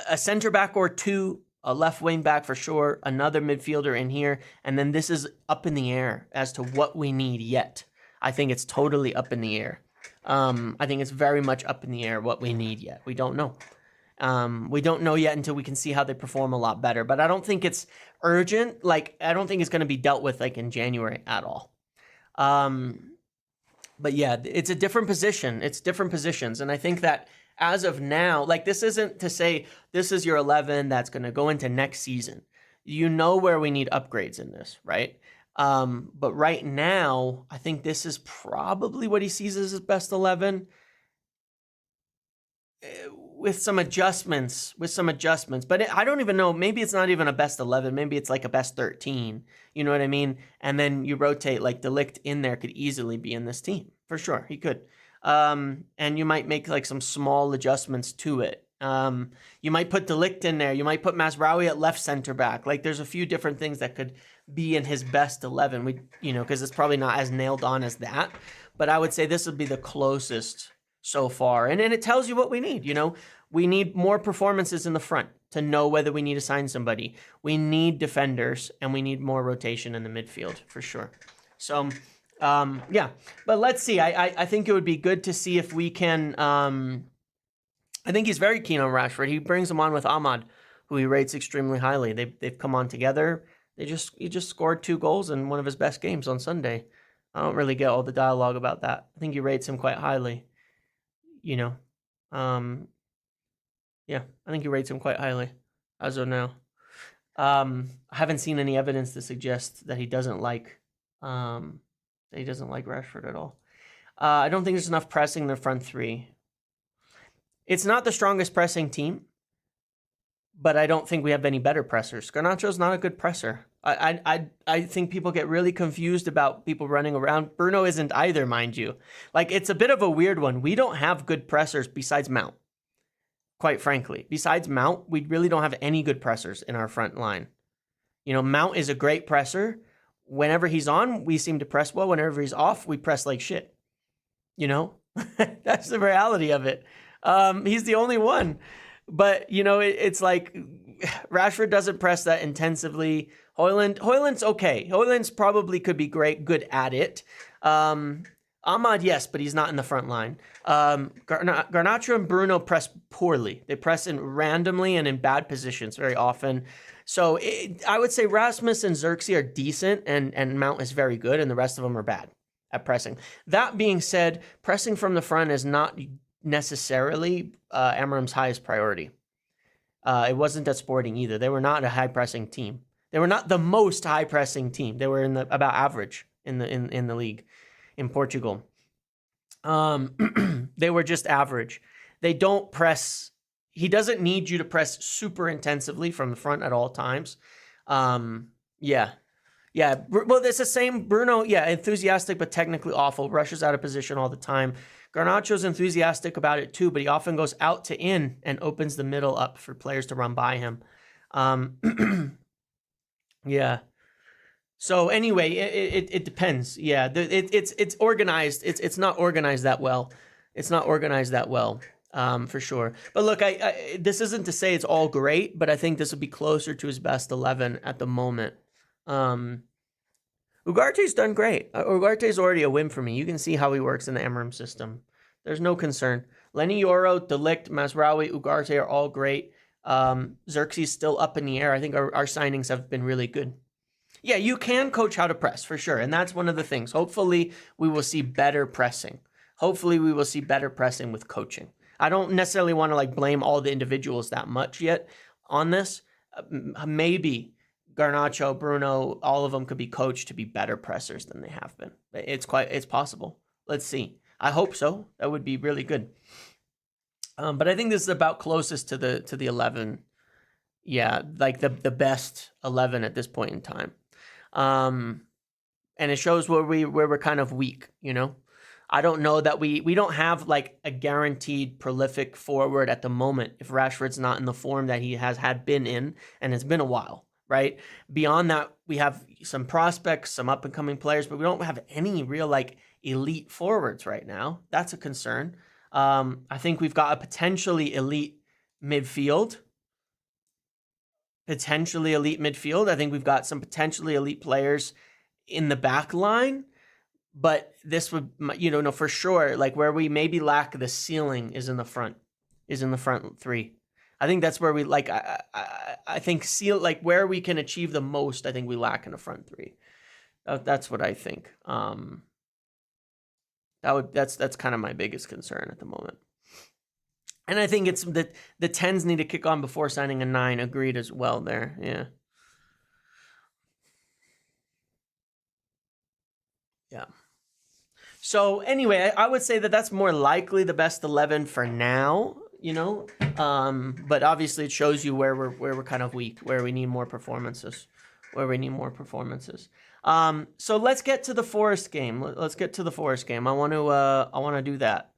a center back or 2, a left wing back for sure, another midfielder in here, and then this is up in the air as to what we need yet. I think it's totally up in the air. I think it's very much up in the air what we need yet. We don't know. We don't know yet until we can see how they perform a lot better. But I don't think it's urgent. I don't think it's going to be dealt with in January at all. But yeah, it's a different position. It's different positions. And I think that as of now, like this isn't to say this is your 11 that's going to go into next season. You know where we need upgrades in this, right? But right now, I think this is probably what he sees as his best 11 with some adjustments, But I don't even know. Maybe it's not even a best 11. Maybe it's like a best 13. You know what I mean? And then you rotate, like De Ligt in there could easily be in this team. For sure, he could. And you might make like some small adjustments to it. You might put De Ligt in there. You might put Mazraoui at left center back. Like there's a few different things that could be in his best 11. Because it's probably not as nailed on as that. But I would say this would be the closest so far. And it tells you what we need. We need more performances in the front to know whether we need to sign somebody. We need defenders, and we need more rotation in the midfield for sure. So, yeah. But let's see. I think it would be good to see if we can... I think he's very keen on Rashford. He brings him on with Ahmad, who he rates extremely highly. They've come on together. He just scored 2 goals in one of his best games on Sunday. I don't really get all the dialogue about that. I think he rates him quite highly. Yeah, I think he rates him quite highly as of now. I haven't seen any evidence to suggest that he doesn't like Rashford at all. I don't think there's enough pressing in the front three. It's not the strongest pressing team, but I don't think we have any better pressers. Garnacho's not a good presser. I think people get really confused about people running around. Bruno isn't either, mind you. Like, it's a bit of a weird one. We don't have good pressers besides Mount, quite frankly. Besides Mount, we really don't have any good pressers in our front line. Mount is a great presser. Whenever he's on, we seem to press well. Whenever he's off, we press like shit. That's the reality of it. He's the only one. But, it's like Rashford doesn't press that intensively. Højlund's okay. Højlund's probably could be good at it. Ahmad, yes, but he's not in the front line. Garnacho and Bruno press poorly. They press in randomly and in bad positions very often. So I would say Rasmus and Xerxes are decent, and Mount is very good, and the rest of them are bad at pressing. That being said, pressing from the front is not necessarily Amorim's highest priority. It wasn't at Sporting either. They were not a high-pressing team. They were not the most high-pressing team. They were about average in the league in Portugal. They were just average. They don't press. He doesn't need you to press super intensively from the front at all times. Yeah. Well, it's the same. Bruno, enthusiastic but technically awful. Rushes out of position all the time. Garnacho's enthusiastic about it too, but he often goes out to in and opens the middle up for players to run by him. Yeah. So anyway, it depends. Yeah, it's organized. It's not organized that well. For sure. But look, I this isn't to say it's all great, but I think this would be closer to his best 11 at the moment. Ugarte's done great. Ugarte's already a win for me. You can see how he works in the Amorim system. There's no concern. Lenny Yoro, De Ligt, Mazraoui, Ugarte are all great. Xerxes still up in the air. I think our signings have been really good. Yeah, you can coach how to press, for sure. And that's one of the things. Hopefully, we will see better pressing. With coaching. I don't necessarily want to blame all the individuals that much yet on this. Maybe Garnacho, Bruno, all of them could be coached to be better pressers than they have been. It's possible. Let's see. I hope so. That would be really good. But I think this is about closest to the 11. Yeah, like the best 11 at this point in time. And it shows where we're kind of weak, I don't know that we don't have a guaranteed prolific forward at the moment if Rashford's not in the form that he had been in, and it's been a while, right? Beyond that, we have some prospects, some up and coming players, but we don't have any real elite forwards right now. That's a concern. I think we've got a potentially elite midfield. I think we've got some potentially elite players in the back line. But this would, for sure, where we maybe lack the ceiling is in the front three. I think that's where we I think where we can achieve the most. I think we lack in the front three. That's what I think. That's kind of my biggest concern at the moment. And I think it's that the 10s need to kick on before signing a 9. Agreed as well there. Yeah. Yeah. So anyway, I would say that that's more likely the best 11 for now, you know. But obviously it shows you where we're kind of weak, where we need more performances, So let's get to the Forest game. Let's get to the Forest game. I want to do that.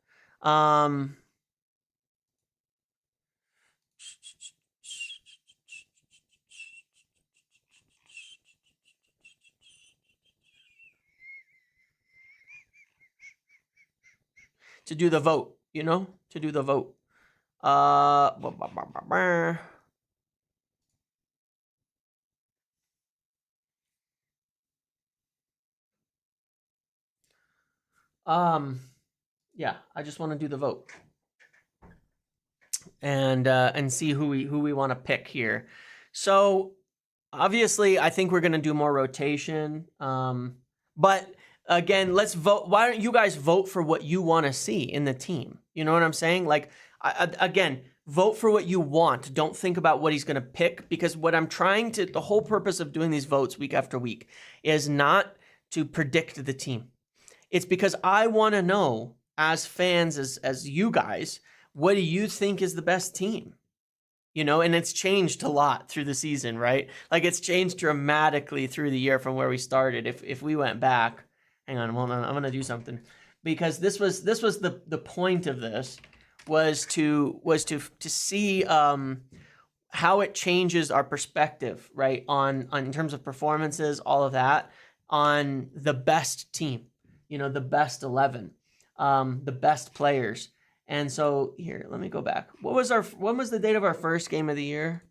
To do the vote, you know, to do the vote. Yeah, I just want to do the vote and see who we want to pick here. So obviously, I think we're gonna do more rotation. But again, let's vote. Why don't you guys vote for what you want to see in the team? You know what I'm saying? Like, again, vote for what you want. Don't think about what he's gonna pick, because what I'm trying to, the whole purpose of doing these votes week after week is not to predict the team. It's because I want to know, as fans, as you guys, what do you think is the best team? You know, and it's changed a lot through the season, right? Like, it's changed dramatically through the year from where we started. If we went back, hang on, hold on, I'm gonna do something, because this was the point of this was to see how it changes our perspective, right, on in terms of performances, all of that, on the best team, you know, the best 11, the best players. And so here, let me go back. When was the date of our first game of the year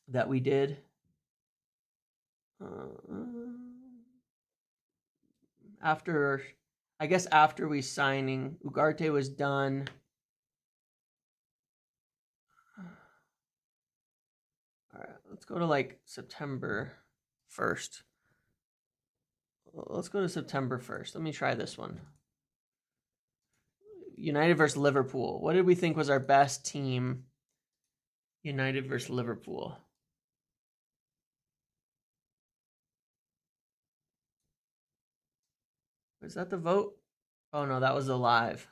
that we did? After, I guess after we signing, Ugarte was done. All right, let's go to like September 1st. Let's go to September 1st. Let me try this one. United versus Liverpool. What did we think was our best team? United versus Liverpool. Was that the vote? Oh no, that was the live.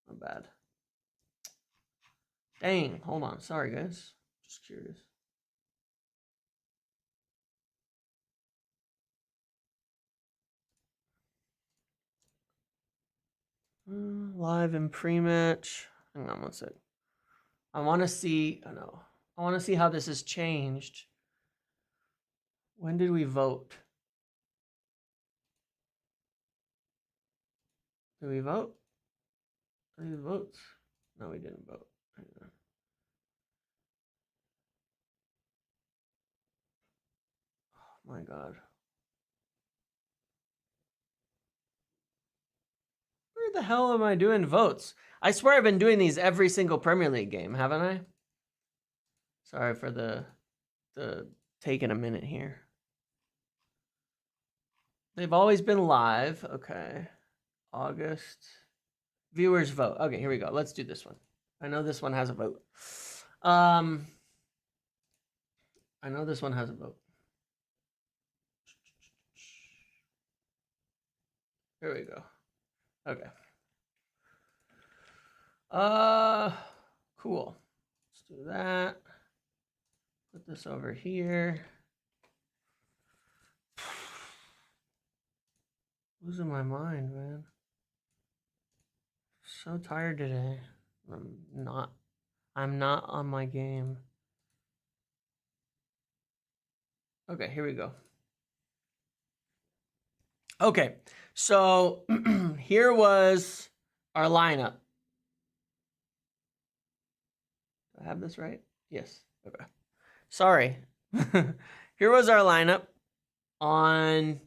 Not bad. Dang, hold on. Sorry, guys. Just curious. Live and pre-match. Hang on one sec. I want to see. I know. I want to see how this has changed. When did we vote? Did we vote? Did we vote? No, we didn't vote. Oh my God. Where the hell am I doing votes? I swear I've been doing these every single Premier League game, haven't I? Sorry for the taking a minute here. They've always been live. Okay. August. Viewers vote. Okay, here we go. Let's do this one. I know this one has a vote. I know this one has a vote. Here we go. Okay. Cool. Let's do that. Put this over here. Losing my mind, man. So tired today. I'm not on my game. Okay, here we go. Okay, so here was our lineup. Do I have this right? Yes. Okay. Sorry. Here was our lineup on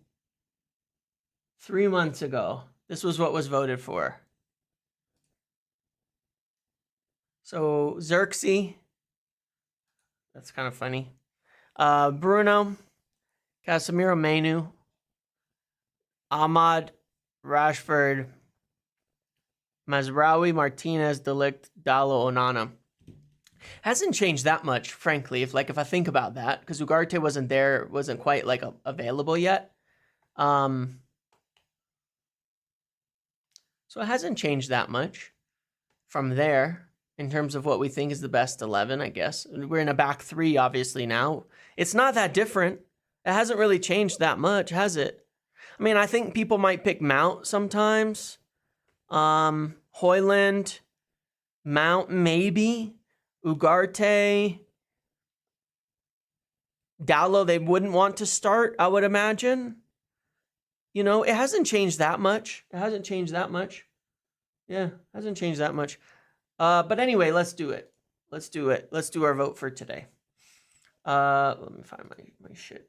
3 months ago. This was what was voted for. So Xerxes, that's kind of funny. Bruno, Casemiro, Menu, Ahmad, Rashford, Mazraoui, Martinez, De Ligt, Dalot, Onana. Hasn't changed that much, frankly. If I think about that, because Ugarte wasn't there, wasn't quite like available yet. So it hasn't changed that much from there in terms of what we think is the best 11, I guess. We're in a back three, obviously, now. It's not that different. It hasn't really changed that much, has it? I mean, I think people might pick Mount sometimes. Højlund, Mount, maybe. Ugarte. Dalot, they wouldn't want to start, I would imagine. You know, it hasn't changed that much. It hasn't changed that much. Yeah, hasn't changed that much. But anyway, let's do it. Let's do it. Let's do our vote for today. Let me find my shit.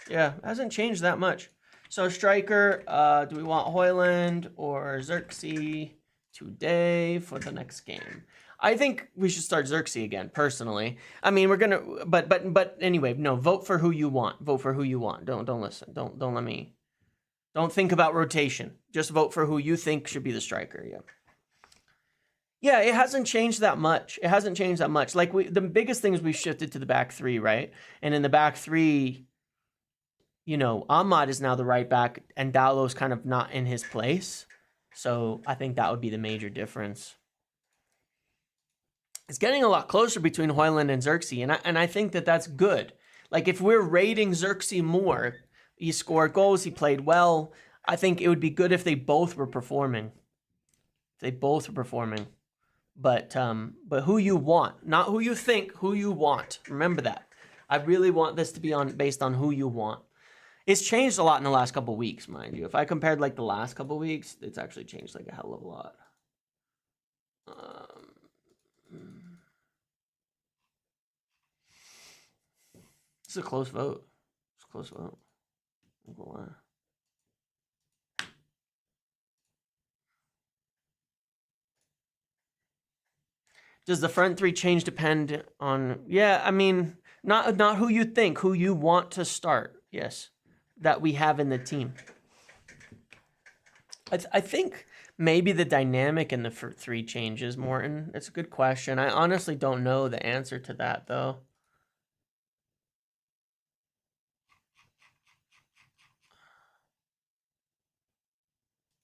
Yeah, hasn't changed that much. So striker, do we want Højlund or Xerxes today for the next game? I think we should start Xerxes again, personally. I mean, we're gonna, but anyway, no. Vote for who you want. Vote for who you want. Don't listen. Don't let me. Don't think about rotation. Just vote for who you think should be the striker. Yeah. Yeah, it hasn't changed that much. It hasn't changed that much. Like the biggest thing is we've shifted to the back three, right? And in the back three, you know, Ahmad is now the right back, and Dalot's kind of not in his place. So I think that would be the major difference. It's getting a lot closer between Højlund and Xerxes, and I think that that's good. Like, if we're rating Xerxes more, he scored goals, he played well, I think it would be good if they both were performing. They both were performing. But who you want, not who you think, who you want. Remember that. I really want this to be based on who you want. It's changed a lot in the last couple of weeks, mind you. If I compared like the last couple of weeks, it's actually changed like a hell of a lot. It's a close vote. It's a close vote. I'm gonna lie. Does the front three change depend on? Yeah, I mean, not who you think, who you want to start. Yes, that we have in the team. I think maybe the dynamic in the three changes, Morton. It's a good question. I honestly don't know the answer to that, though.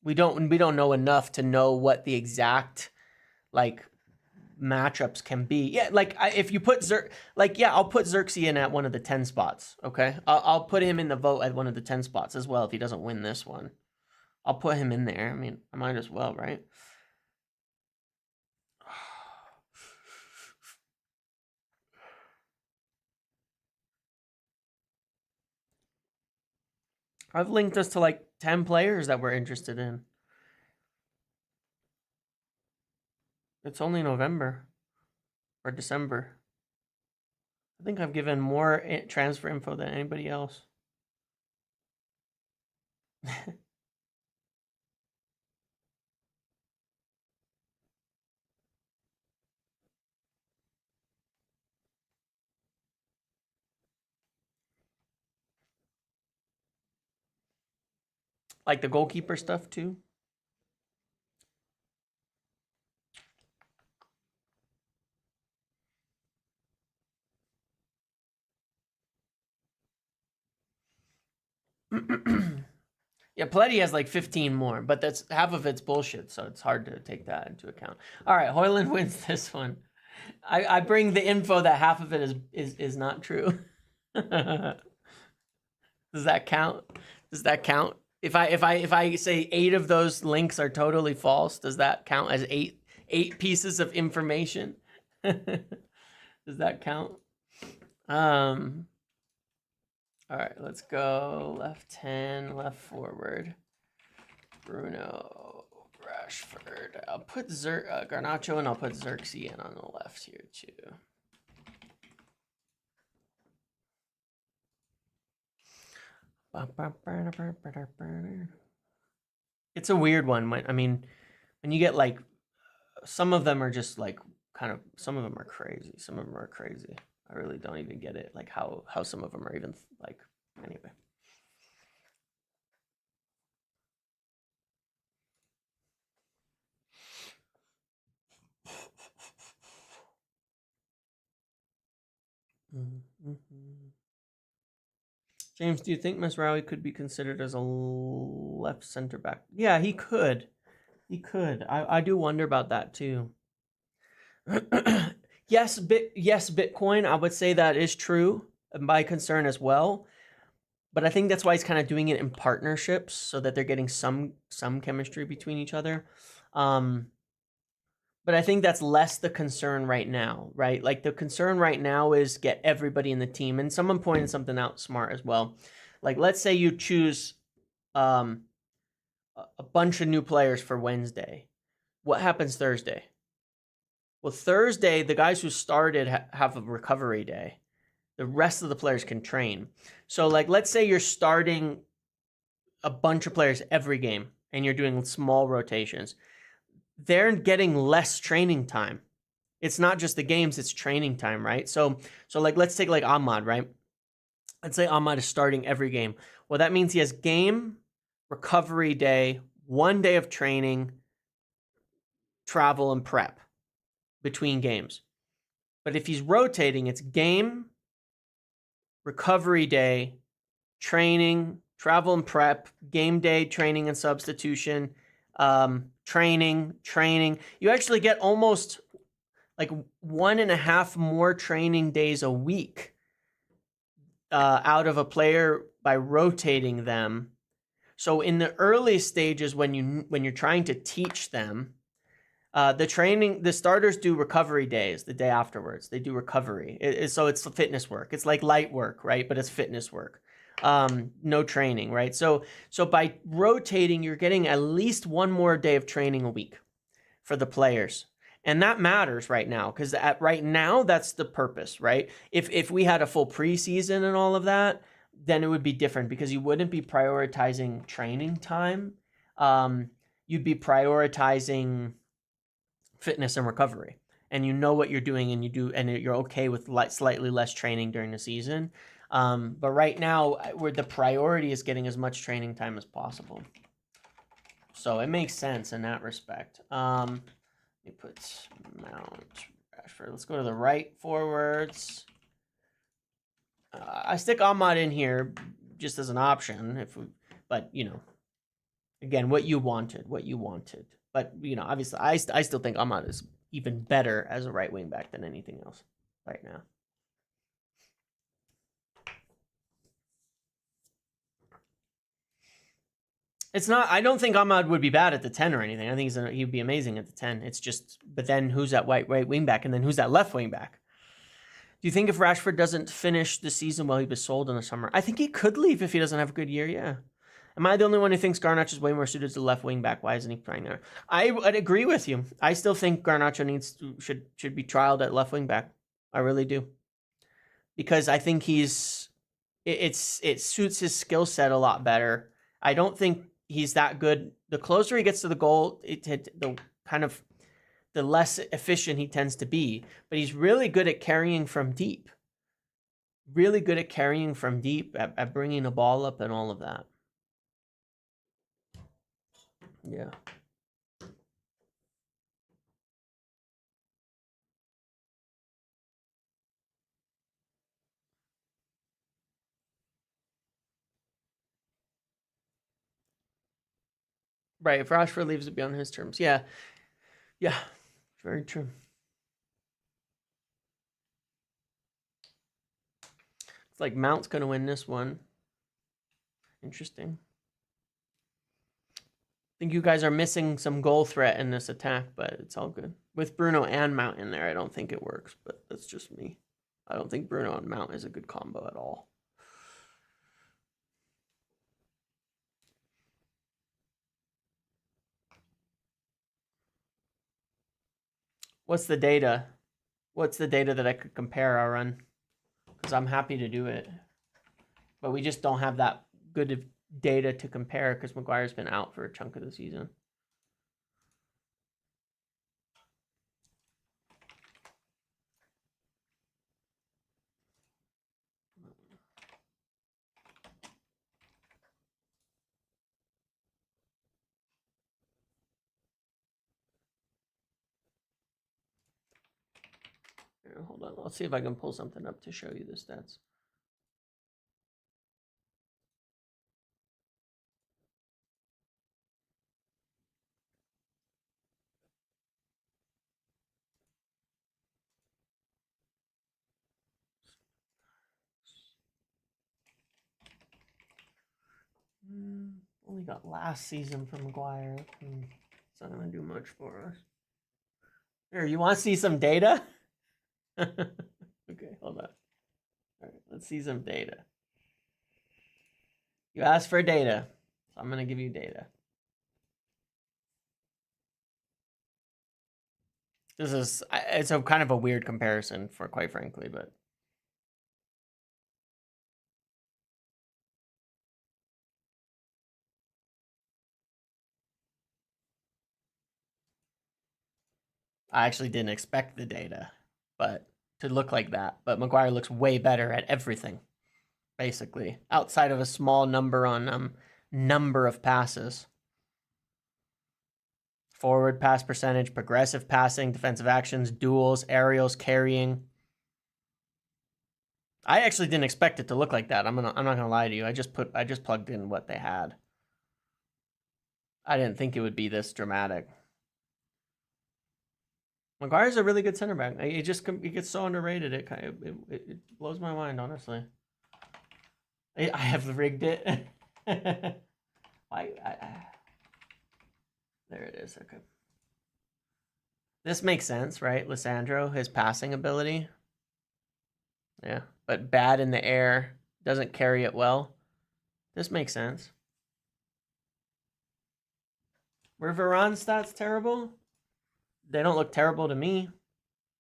We don't know enough to know what the exact, like, matchups can be. Yeah, like, if you put I'll put Xerxes in at one of the 10 spots, okay? I'll put him in the vote at one of the 10 spots as well if he doesn't win this one. I'll put him in there. I mean, I might as well, right? I've linked us to like 10 players that we're interested in. It's only November or December. I think I've given more transfer info than anybody else. Like the goalkeeper stuff too. Yeah, Pleddy has like 15 more, but that's half of it's bullshit, so it's hard to take that into account. All right, Højlund wins this one. I bring the info that half of it is not true. Does that count? Does that count? If I say 8 of those links are totally false, does that count as 8 pieces of information? Does that count? All right, let's go left 10, left forward. Bruno, Rashford. I'll put Garnacho, and I'll put Xerxes in on the left here too. It's a weird one. I mean, when you get like, some of them are just like kind of, some of them are crazy. Some of them are crazy. I really don't even get it. Like how some of them are even like, anyway. James, do you think Masraoui could be considered as a left center back? Yeah, he could. He could. I do wonder about that too. Yes, Bitcoin. I would say that is true. My concern as well. But I think that's why he's kind of doing it in partnerships so that they're getting some chemistry between each other. But I think that's less the concern right now, right? Like the concern right now is get everybody in the team. And someone pointed something out smart as well. Like let's say you choose a bunch of new players for Wednesday. What happens Thursday? Well, Thursday, the guys who started have a recovery day. The rest of the players can train. So like let's say you're starting a bunch of players every game and you're doing small rotations. They're getting less training time. It's not just the games, it's training time, right? So like let's take like Ahmad, right? Let's say Ahmad is starting every game. Well, that means he has game, recovery day, 1 day of training, travel, and prep between games. But if he's rotating, it's game, recovery day, training, travel and prep, game day, training and substitution, training. You actually get almost like 1.5 more training days a week out of a player by rotating them. So in the early stages, when you're trying to teach them, the starters do recovery days the day afterwards. They do recovery. So it's fitness work. It's like light work, right? But it's fitness work. No training, right? So by rotating, you're getting at least 1 more day of training a week for the players. And that matters right now because right now, that's the purpose, right? If we had a full preseason and all of that, then it would be different because you wouldn't be prioritizing training time. You'd be prioritizing fitness and recovery. And you know what you're doing and you're okay with slightly less training during the season. But right now, where the priority is getting as much training time as possible. So it makes sense in that respect. Let me put Mount Rashford. Let's go to the right forwards. I stick Ahmad in here just as an option, but again, what you wanted. But obviously, I still think Ahmad is even better as a right wing back than anything else right now. It's not. I don't think Ahmad would be bad at the 10 or anything. I think he'd be amazing at the 10. It's just, but then who's that right wing back, and then who's that left wing back? Do you think if Rashford doesn't finish the season well, he'd be sold in the summer? I think he could leave if he doesn't have a good year. Yeah. Am I the only one who thinks Garnacho is way more suited to the left wing back? Why isn't he playing there? I'd agree with you. I still think Garnacho should be trialed at left wing back. I really do, because I think it suits his skill set a lot better. I don't think he's that good. The closer he gets to the goal, the less efficient he tends to be. But he's really good at carrying from deep. Really good at carrying from deep, at bringing the ball up and all of that. Yeah. Right. If Rashford leaves, it'd be on his terms. Yeah. Yeah. Very true. It's like Mount's going to win this one. Interesting. I think you guys are missing some goal threat in this attack, but it's all good. With Bruno and Mount in there, I don't think it works, but that's just me. I don't think Bruno and Mount is a good combo at all. What's the data? What's the data that I could compare our run? Because I'm happy to do it. But we just don't have that good of data to compare because Maguire's been out for a chunk of the season. hold on. Let's see if I can pull something up to show you the stats. Only got last season from Maguire. It's not gonna do much for us. Here, you want to see some data? Okay, hold on. All right, let's see some data. You asked for data, so I'm gonna give you data. It's a kind of a weird comparison, for quite frankly, but I actually didn't expect the data, but to look like that. But Maguire looks way better at everything, basically, outside of a small number on number of passes. Forward pass percentage, progressive passing, defensive actions, duels, aerials, carrying. I actually didn't expect it to look like that. I'm not gonna lie to you. I just plugged in what they had. I didn't think it would be this dramatic. Maguire's a really good center back. He gets so underrated. It blows my mind, honestly. I have rigged it. There it is. Okay. This makes sense, right? Lissandro, his passing ability. Yeah, but bad in the air, doesn't carry it well. This makes sense. Were Varane's stats terrible? They don't look terrible to me.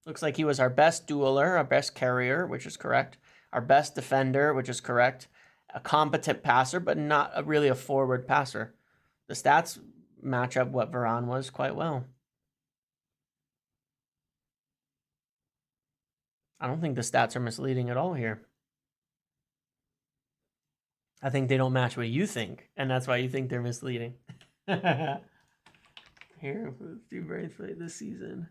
Looks like he was our best dueler, our best carrier, which is correct. Our best defender, which is correct. A competent passer, but not really a forward passer. The stats match up what Varane was quite well. I don't think the stats are misleading at all here. I think they don't match what you think, and that's why you think they're misleading. Here, let's do Braithwaite this season.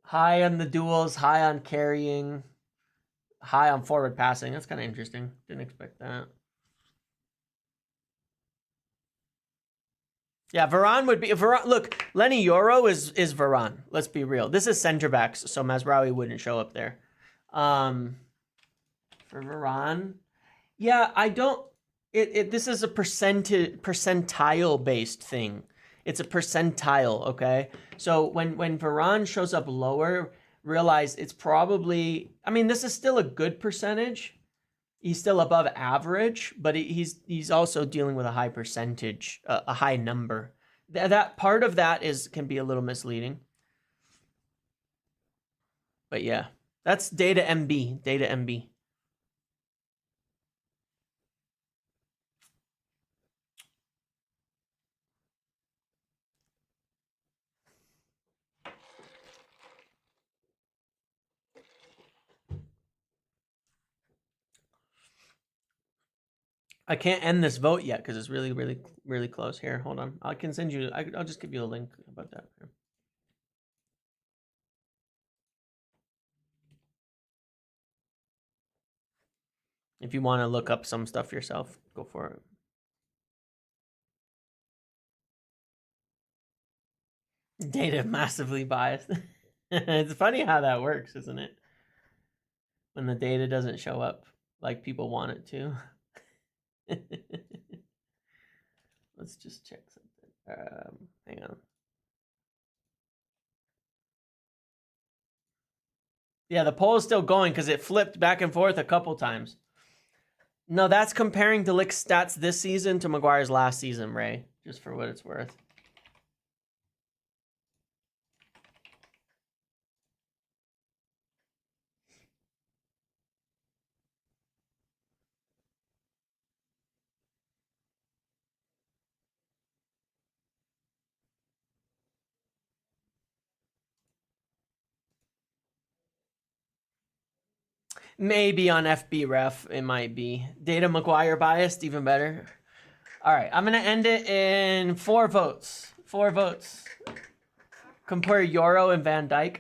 High on the duels, high on carrying, high on forward passing. That's kind of interesting. Didn't expect that. Yeah, Varane would be Varane. Look, Lenny Yoro is Varane. Let's be real. This is center backs, so Mazraoui wouldn't show up there. For Varane, yeah, I don't. This is a percentile based thing. It's a percentile, okay? So when Varane shows up lower, realize it's probably. I mean, this is still a good percentage. He's still above average, but he's also dealing with a high percentage, a high number. That part of that can be a little misleading. But yeah, that's data MB. Data MB. I can't end this vote yet because it's really, really, really close. Here, hold on. I can send you. I'll just give you a link about that. Here. If you want to look up some stuff yourself, go for it. Data massively biased. It's funny how that works, isn't it? When the data doesn't show up like people want it to. Let's just check something. Hang on. Yeah, the poll is still going because it flipped back and forth a couple times. No, that's comparing De Ligt's stats this season to Maguire's last season, Ray, just for what it's worth. Maybe on FB Ref, it might be. Data Maguire biased, even better. All right, I'm going to end it in 4 votes. 4 votes. Compare Euro and Van Dijk.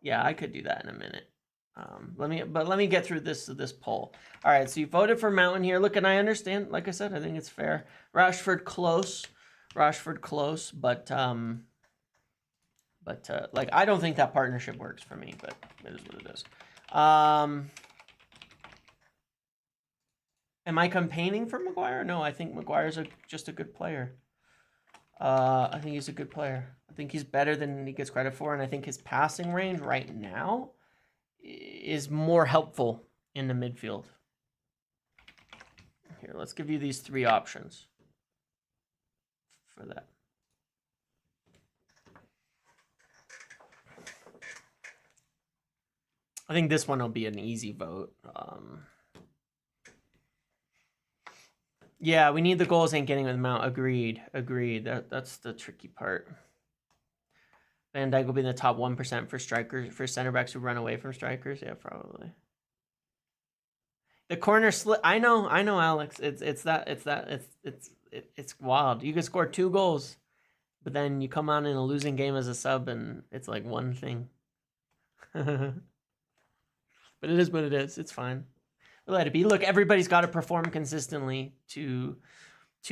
Yeah, I could do that in a minute. Let me get through this poll. All right, so you voted for Mountain here. Look, and I understand. Like I said, I think it's fair. Rashford close, but like I don't think that partnership works for me. But it is what it is. Am I campaigning for Maguire? No, I think Maguire's just a good player. I think he's a good player. I think he's better than he gets credit for, and I think his passing range right now is more helpful in the midfield. Here, let's give you these 3 options for that. I think this one will be an easy vote. Yeah, we need the goals ain't getting with Mount. Agreed. That's the tricky part. Van Dijk will be in the top 1% for strikers, for center backs who run away from strikers. Yeah, probably. The corner slip. I know, Alex. It's wild. You can score 2 goals, but then you come on in a losing game as a sub, and it's like one thing. But it is what it is. It's fine. We'll let it be. Look, everybody's got to perform consistently to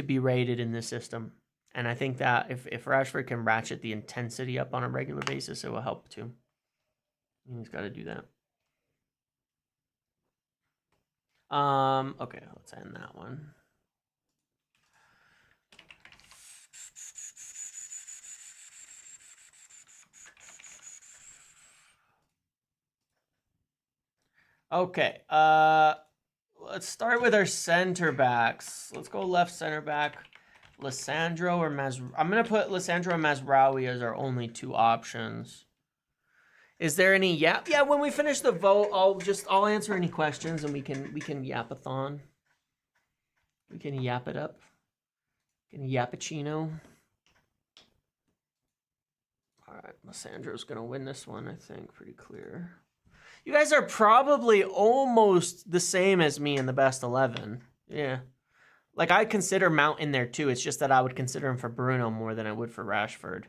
be rated in this system. And I think that if Rashford can ratchet the intensity up on a regular basis, it will help too. He's got to do that. Okay, let's end that one. Okay, let's start with our center backs. Let's go left center back. Lissandro or I'm going to put Lissandro and Mazraoui as our only 2 options. Is there any yap? Yeah, when we finish the vote, I'll answer any questions and we can yap-a-thon. We can yap it up. We can yappuccino. All right, Lissandro's going to win this one, I think, pretty clear. You guys are probably almost the same as me in the best 11. Yeah. Like, I consider Mount in there, too. It's just that I would consider him for Bruno more than I would for Rashford.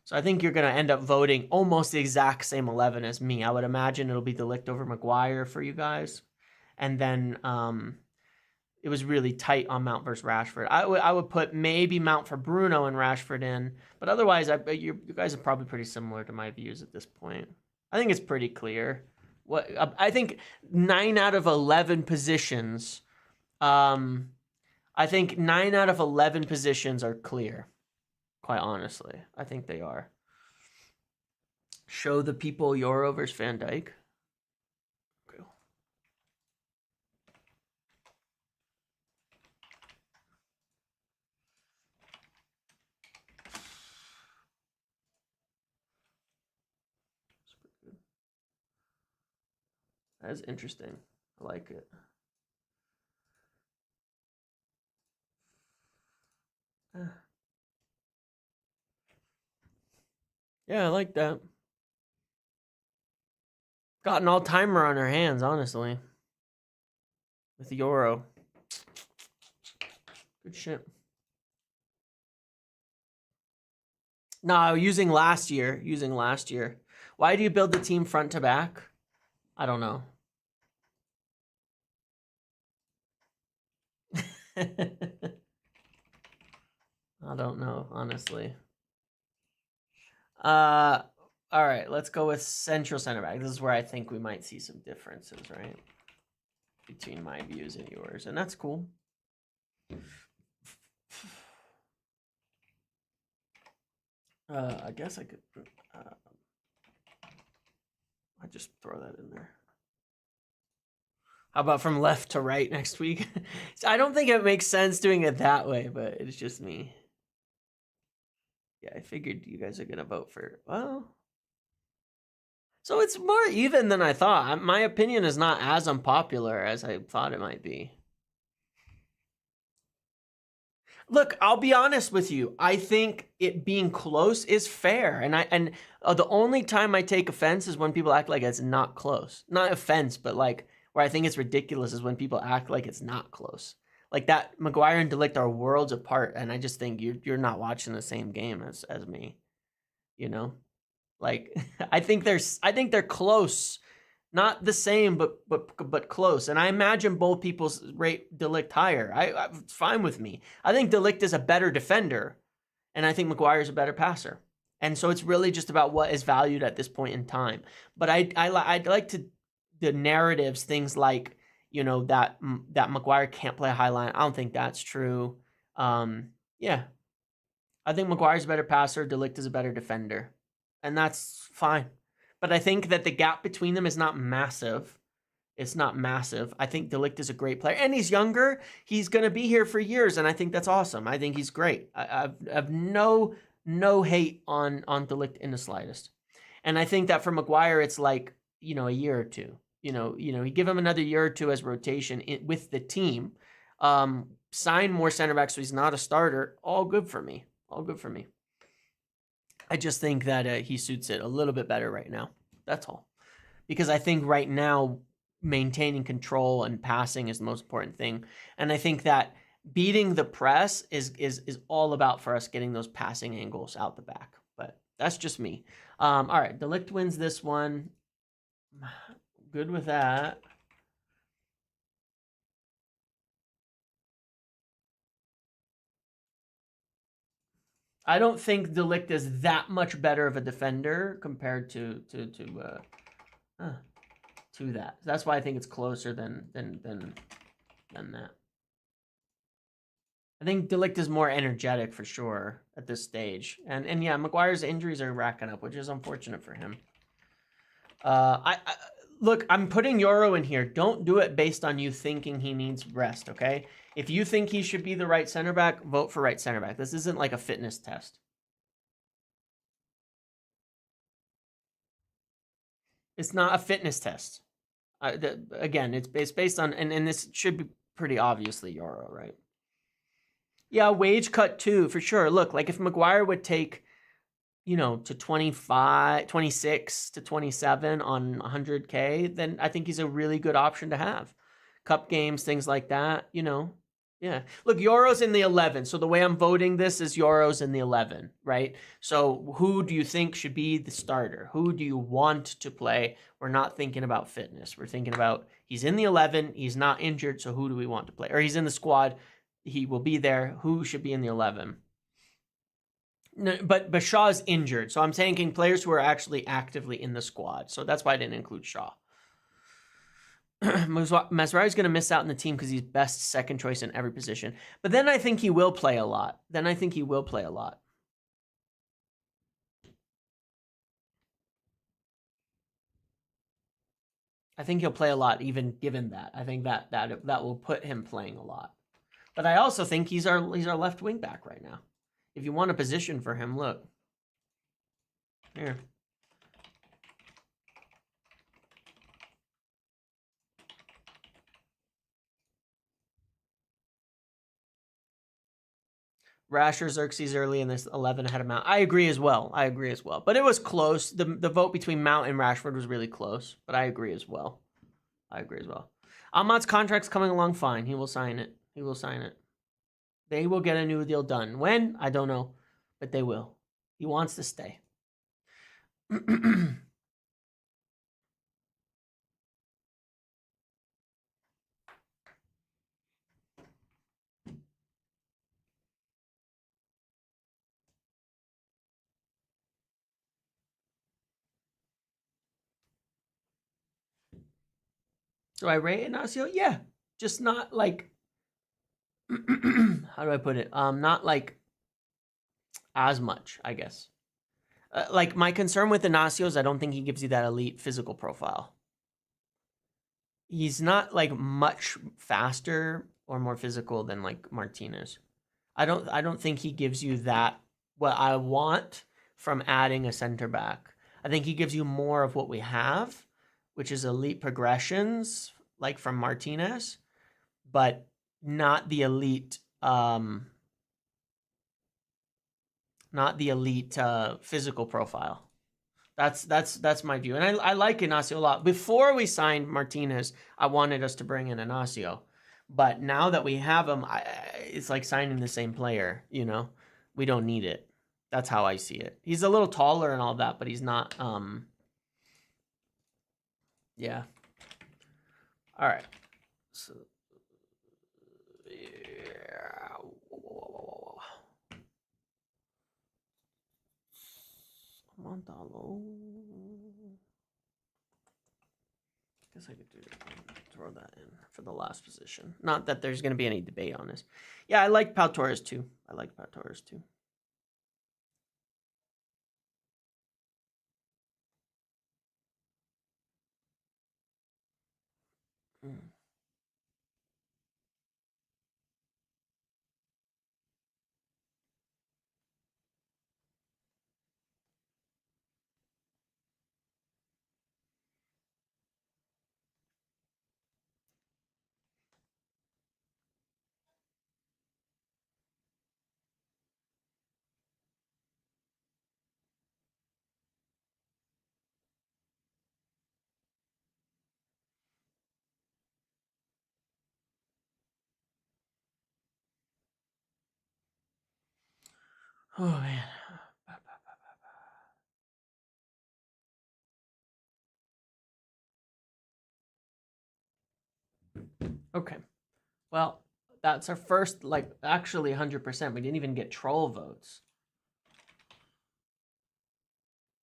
So I think you're going to end up voting almost the exact same 11 as me. I would imagine it'll be De Ligt over Maguire for you guys. And then it was really tight on Mount versus Rashford. I would put maybe Mount for Bruno and Rashford in. But otherwise, you guys are probably pretty similar to my views at this point. I think it's pretty clear. I think 9 out of 11 positions... I think 9 out of 11 positions are clear, quite honestly. I think they are. Show the people Euro versus Van Dijk. Okay. That is interesting. I like it. Yeah, I like that. Got an all-timer on our hands, honestly. With the Euro. Good shit. No, using last year. Why do you build the team front to back? I don't know. I don't know, honestly. All right, let's go with central center back. This is where I think we might see some differences, right? Between my views and yours, and that's cool. I guess I could... I'll just throw that in there. How about from left to right next week? I don't think it makes sense doing it that way, but it's just me. Yeah, I figured you guys are going to vote for... Well... So it's more even than I thought. My opinion is not as unpopular as I thought it might be. Look, I'll be honest with you. I think it being close is fair. And the only time I take offense is when people act like it's not close. Not offense, but like where I think it's ridiculous is when people act like it's not close. Like that Maguire and De Ligt are worlds apart, and I just think you're not watching the same game as me, you know? Like I think they're close. Not the same, but close. And I imagine both people's rate De Ligt higher. It's fine with me. I think De Ligt is a better defender, and I think Maguire is a better passer. And so it's really just about what is valued at this point in time. But I'd like to the narratives, things like that Maguire can't play a high line. I don't think that's true. Yeah, I think Maguire's a better passer. De Ligt is a better defender, and that's fine. But I think that the gap between them is not massive. It's not massive. I think De Ligt is a great player, and he's younger. He's going to be here for years, and I think that's awesome. I think he's great. I have no hate on De Ligt in the slightest. And I think that for Maguire, it's like a year or two. You give him another year or two as rotation with the team. Sign more center backs so he's not a starter. All good for me. All good for me. I just think that he suits it a little bit better right now. That's all. Because I think right now, maintaining control and passing is the most important thing. And I think that beating the press is all about for us getting those passing angles out the back. But that's just me. All right, De Ligt wins this one. Good with that. I don't think De Ligt is that much better of a defender compared to that. That's why I think it's closer than that. I think De Ligt is more energetic for sure at this stage, and yeah, Maguire's injuries are racking up, which is unfortunate for him. Look, I'm putting Euro in here. Don't do it based on you thinking he needs rest, okay? If you think he should be the right center back, vote for right center back. This isn't like a fitness test. It's not a fitness test. Again, it's based on, and this should be pretty obviously Euro, right? Yeah, wage cut too, for sure. Look, like if Maguire would take, to 25, 26 to 27 on 100K, then I think he's a really good option to have. Cup games, things like that, Yeah. Look, Euro's in the 11. So the way I'm voting this is Euro's in the 11, right? So who do you think should be the starter? Who do you want to play? We're not thinking about fitness. We're thinking about he's in the 11. He's not injured. So who do we want to play? Or he's in the squad. He will be there. Who should be in the 11? No, but Shaw's injured. So I'm taking players who are actually actively in the squad. So that's why I didn't include Shaw. Mazraoui's going to miss out in the team because he's best second choice in every position. But then I think he will play a lot. I think he'll play a lot even given that. I think that will put him playing a lot. But I also think he's our left wing back right now. If you want a position for him, look. Here. Rasher, Xerxes early in this 11 ahead of Mount. I agree as well. But it was close. The vote between Mount and Rashford was really close. But I agree as well. Ahmad's contract's coming along fine. He will sign it. They will get a new deal done. When? I don't know. But they will. He wants to stay. Do I rate Ignacio? Yeah. Just not like how do I put it? Not like as much, I guess. Like my concern with Ignacio is I don't think he gives you that elite physical profile. He's not like much faster or more physical than like Martinez. I don't think he gives you that what I want from adding a center back. I think he gives you more of what we have, which is elite progressions, like from Martinez, but not the elite, physical profile. That's my view, and I like Ignacio a lot. Before we signed Martinez, I wanted us to bring in Ignacio, but now that we have him, it's like signing the same player. We don't need it. That's how I see it. He's a little taller and all that, but he's not. Yeah. All right. So. Yeah. Montalo. Guess I could throw that in for the last position. Not that there's going to be any debate on this. Yeah, I like Pau Torres too. Mm. Oh man. Okay. Well, that's our first, like, actually 100%. We didn't even get troll votes.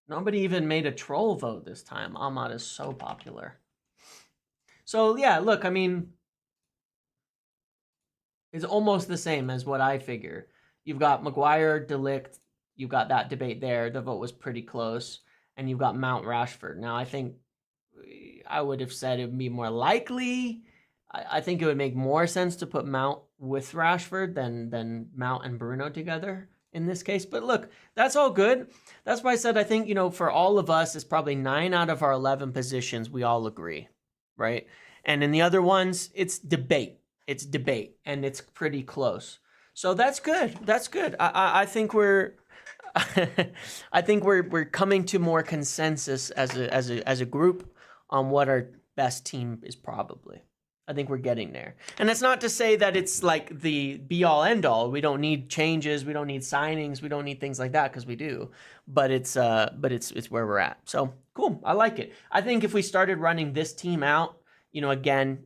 Nobody even made a troll vote this time. Ahmad is so popular. So, yeah, look, I mean, it's almost the same as what I figure. You've got Maguire, De Ligt. You've got that debate there. The vote was pretty close. And you've got Mount Rashford. Now, I think I would have said it would be more likely. I think it would make more sense to put Mount with Rashford than Mount and Bruno together in this case. But look, that's all good. That's why I said I think, for all of us, it's probably 9 out of our 11 positions we all agree, right? And in the other ones, it's debate. And it's pretty close. So that's good. I think we're I think we're coming to more consensus as a group on what our best team is probably. I think we're getting there. And that's not to say that it's like the be all end all. We don't need changes, we don't need signings, we don't need things like that, because we do. But it's where we're at. So cool. I like it. I think if we started running this team out, again,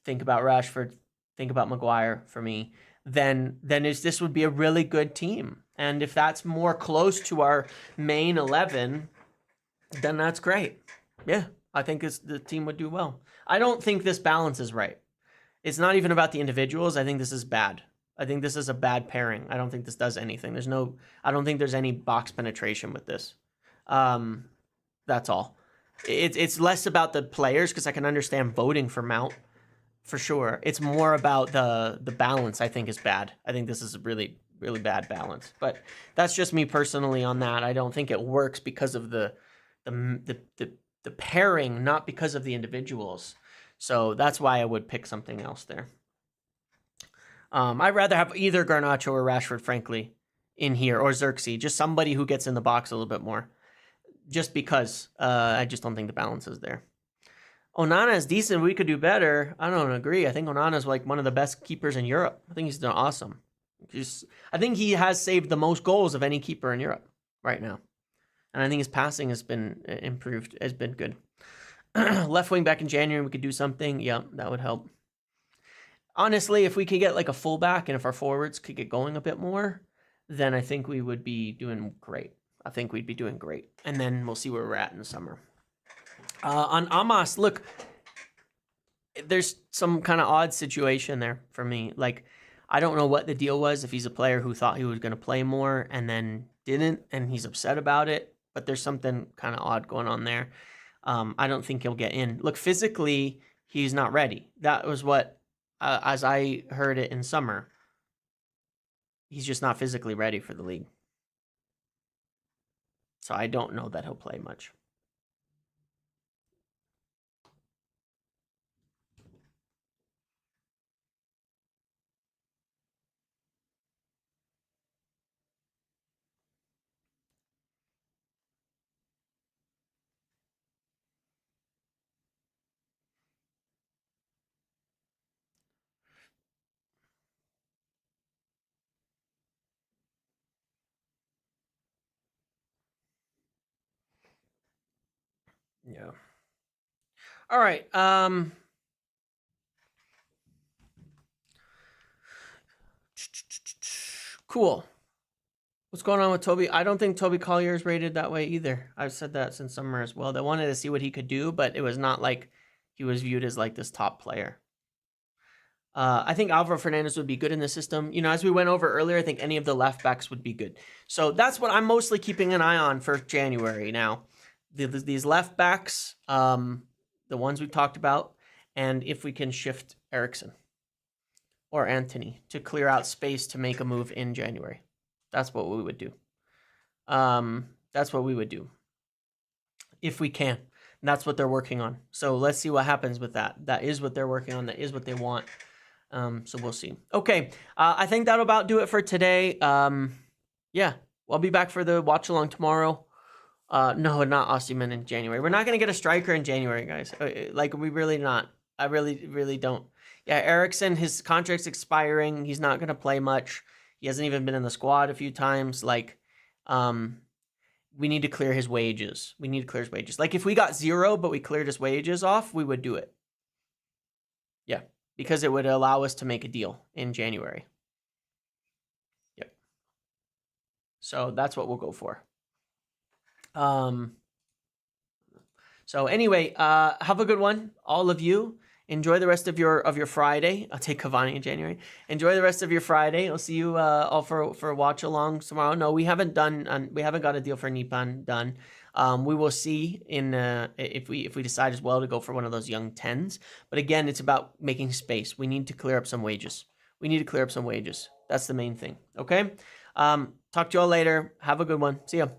think about Rashford, think about Maguire for me, then this would be a really good team. And if that's more close to our main 11, then that's great. Yeah, I think the team would do well. I don't think this balance is right. It's not even about the individuals. I think this is bad. I think this is a bad pairing. I don't think this does anything. I don't think there's any box penetration with this. That's all. It's less about the players, because I can understand voting for Mount for sure. It's more about the balance. I think is bad. I think this is a really, really bad balance. But that's just me personally on that. I don't think it works because of the pairing, not because of the individuals. So that's why I would pick something else there. I'd rather have either Garnacho or Rashford, frankly, in here, or Xerxes, just somebody who gets in the box a little bit more. Just because I just don't think the balance is there. Onana is decent. We could do better. I don't agree. I think Onana is like one of the best keepers in Europe. I think he's done awesome. I think he has saved the most goals of any keeper in Europe right now. And I think his passing has been improved, has been good. Left wing back in January, we could do something. Yeah, that would help. Honestly, if we could get like a fullback and if our forwards could get going a bit more, then I think we would be doing great. I think we'd be doing great. And then we'll see where we're at in the summer. On Amos, look, there's some kind of odd situation there for me. Like, I don't know what the deal was, if he's a player who thought he was going to play more and then didn't, and he's upset about it. But there's something kind of odd going on there. I don't think he'll get in. Look, physically, he's not ready. That was what, as I heard it in summer, he's just not physically ready for the league. So I don't know that he'll play much. Yeah. All right. Cool. What's going on with Toby? I don't think Toby Collier is rated that way either. I've said that since summer as well. They wanted to see what he could do, but it was not like he was viewed as like this top player. I think Alvaro Fernandez would be good in the system. You know, as we went over earlier, I think any of the left backs would be good. So that's what I'm mostly keeping an eye on for January now. These left backs, the ones we've talked about, and if we can shift Eriksson or Anthony to clear out space to make a move in January. That's what we would do. That's what we would do if we can. And that's what they're working on. So let's see what happens with that. That is what they're working on. That is what they want. So we'll see. Okay, I think that'll about do it for today. Yeah, I'll be back for the watch along tomorrow. No, not Osimhen in January. We're not gonna get a striker in January, guys. Like we really not. I really don't. Yeah, Eriksson, his contract's expiring. He's not gonna play much. He hasn't even been in the squad a few times. Like, we need to clear his wages. We need to clear his wages. Like if we got 0, but we cleared his wages off, we would do it. Yeah. Because it would allow us to make a deal in January. Yep. So that's what we'll go for. So anyway, have a good one, all of you. Enjoy the rest of your Friday. I'll take Cavani in January. Enjoy the rest of your Friday. I'll see you all for watch along tomorrow. No, we haven't got a deal for Nipan done. We will see in if we decide as well to go for one of those young 10s. But again, it's about making space. We need to clear up some wages. That's the main thing. Okay. Talk to you all later. Have a good one. See ya.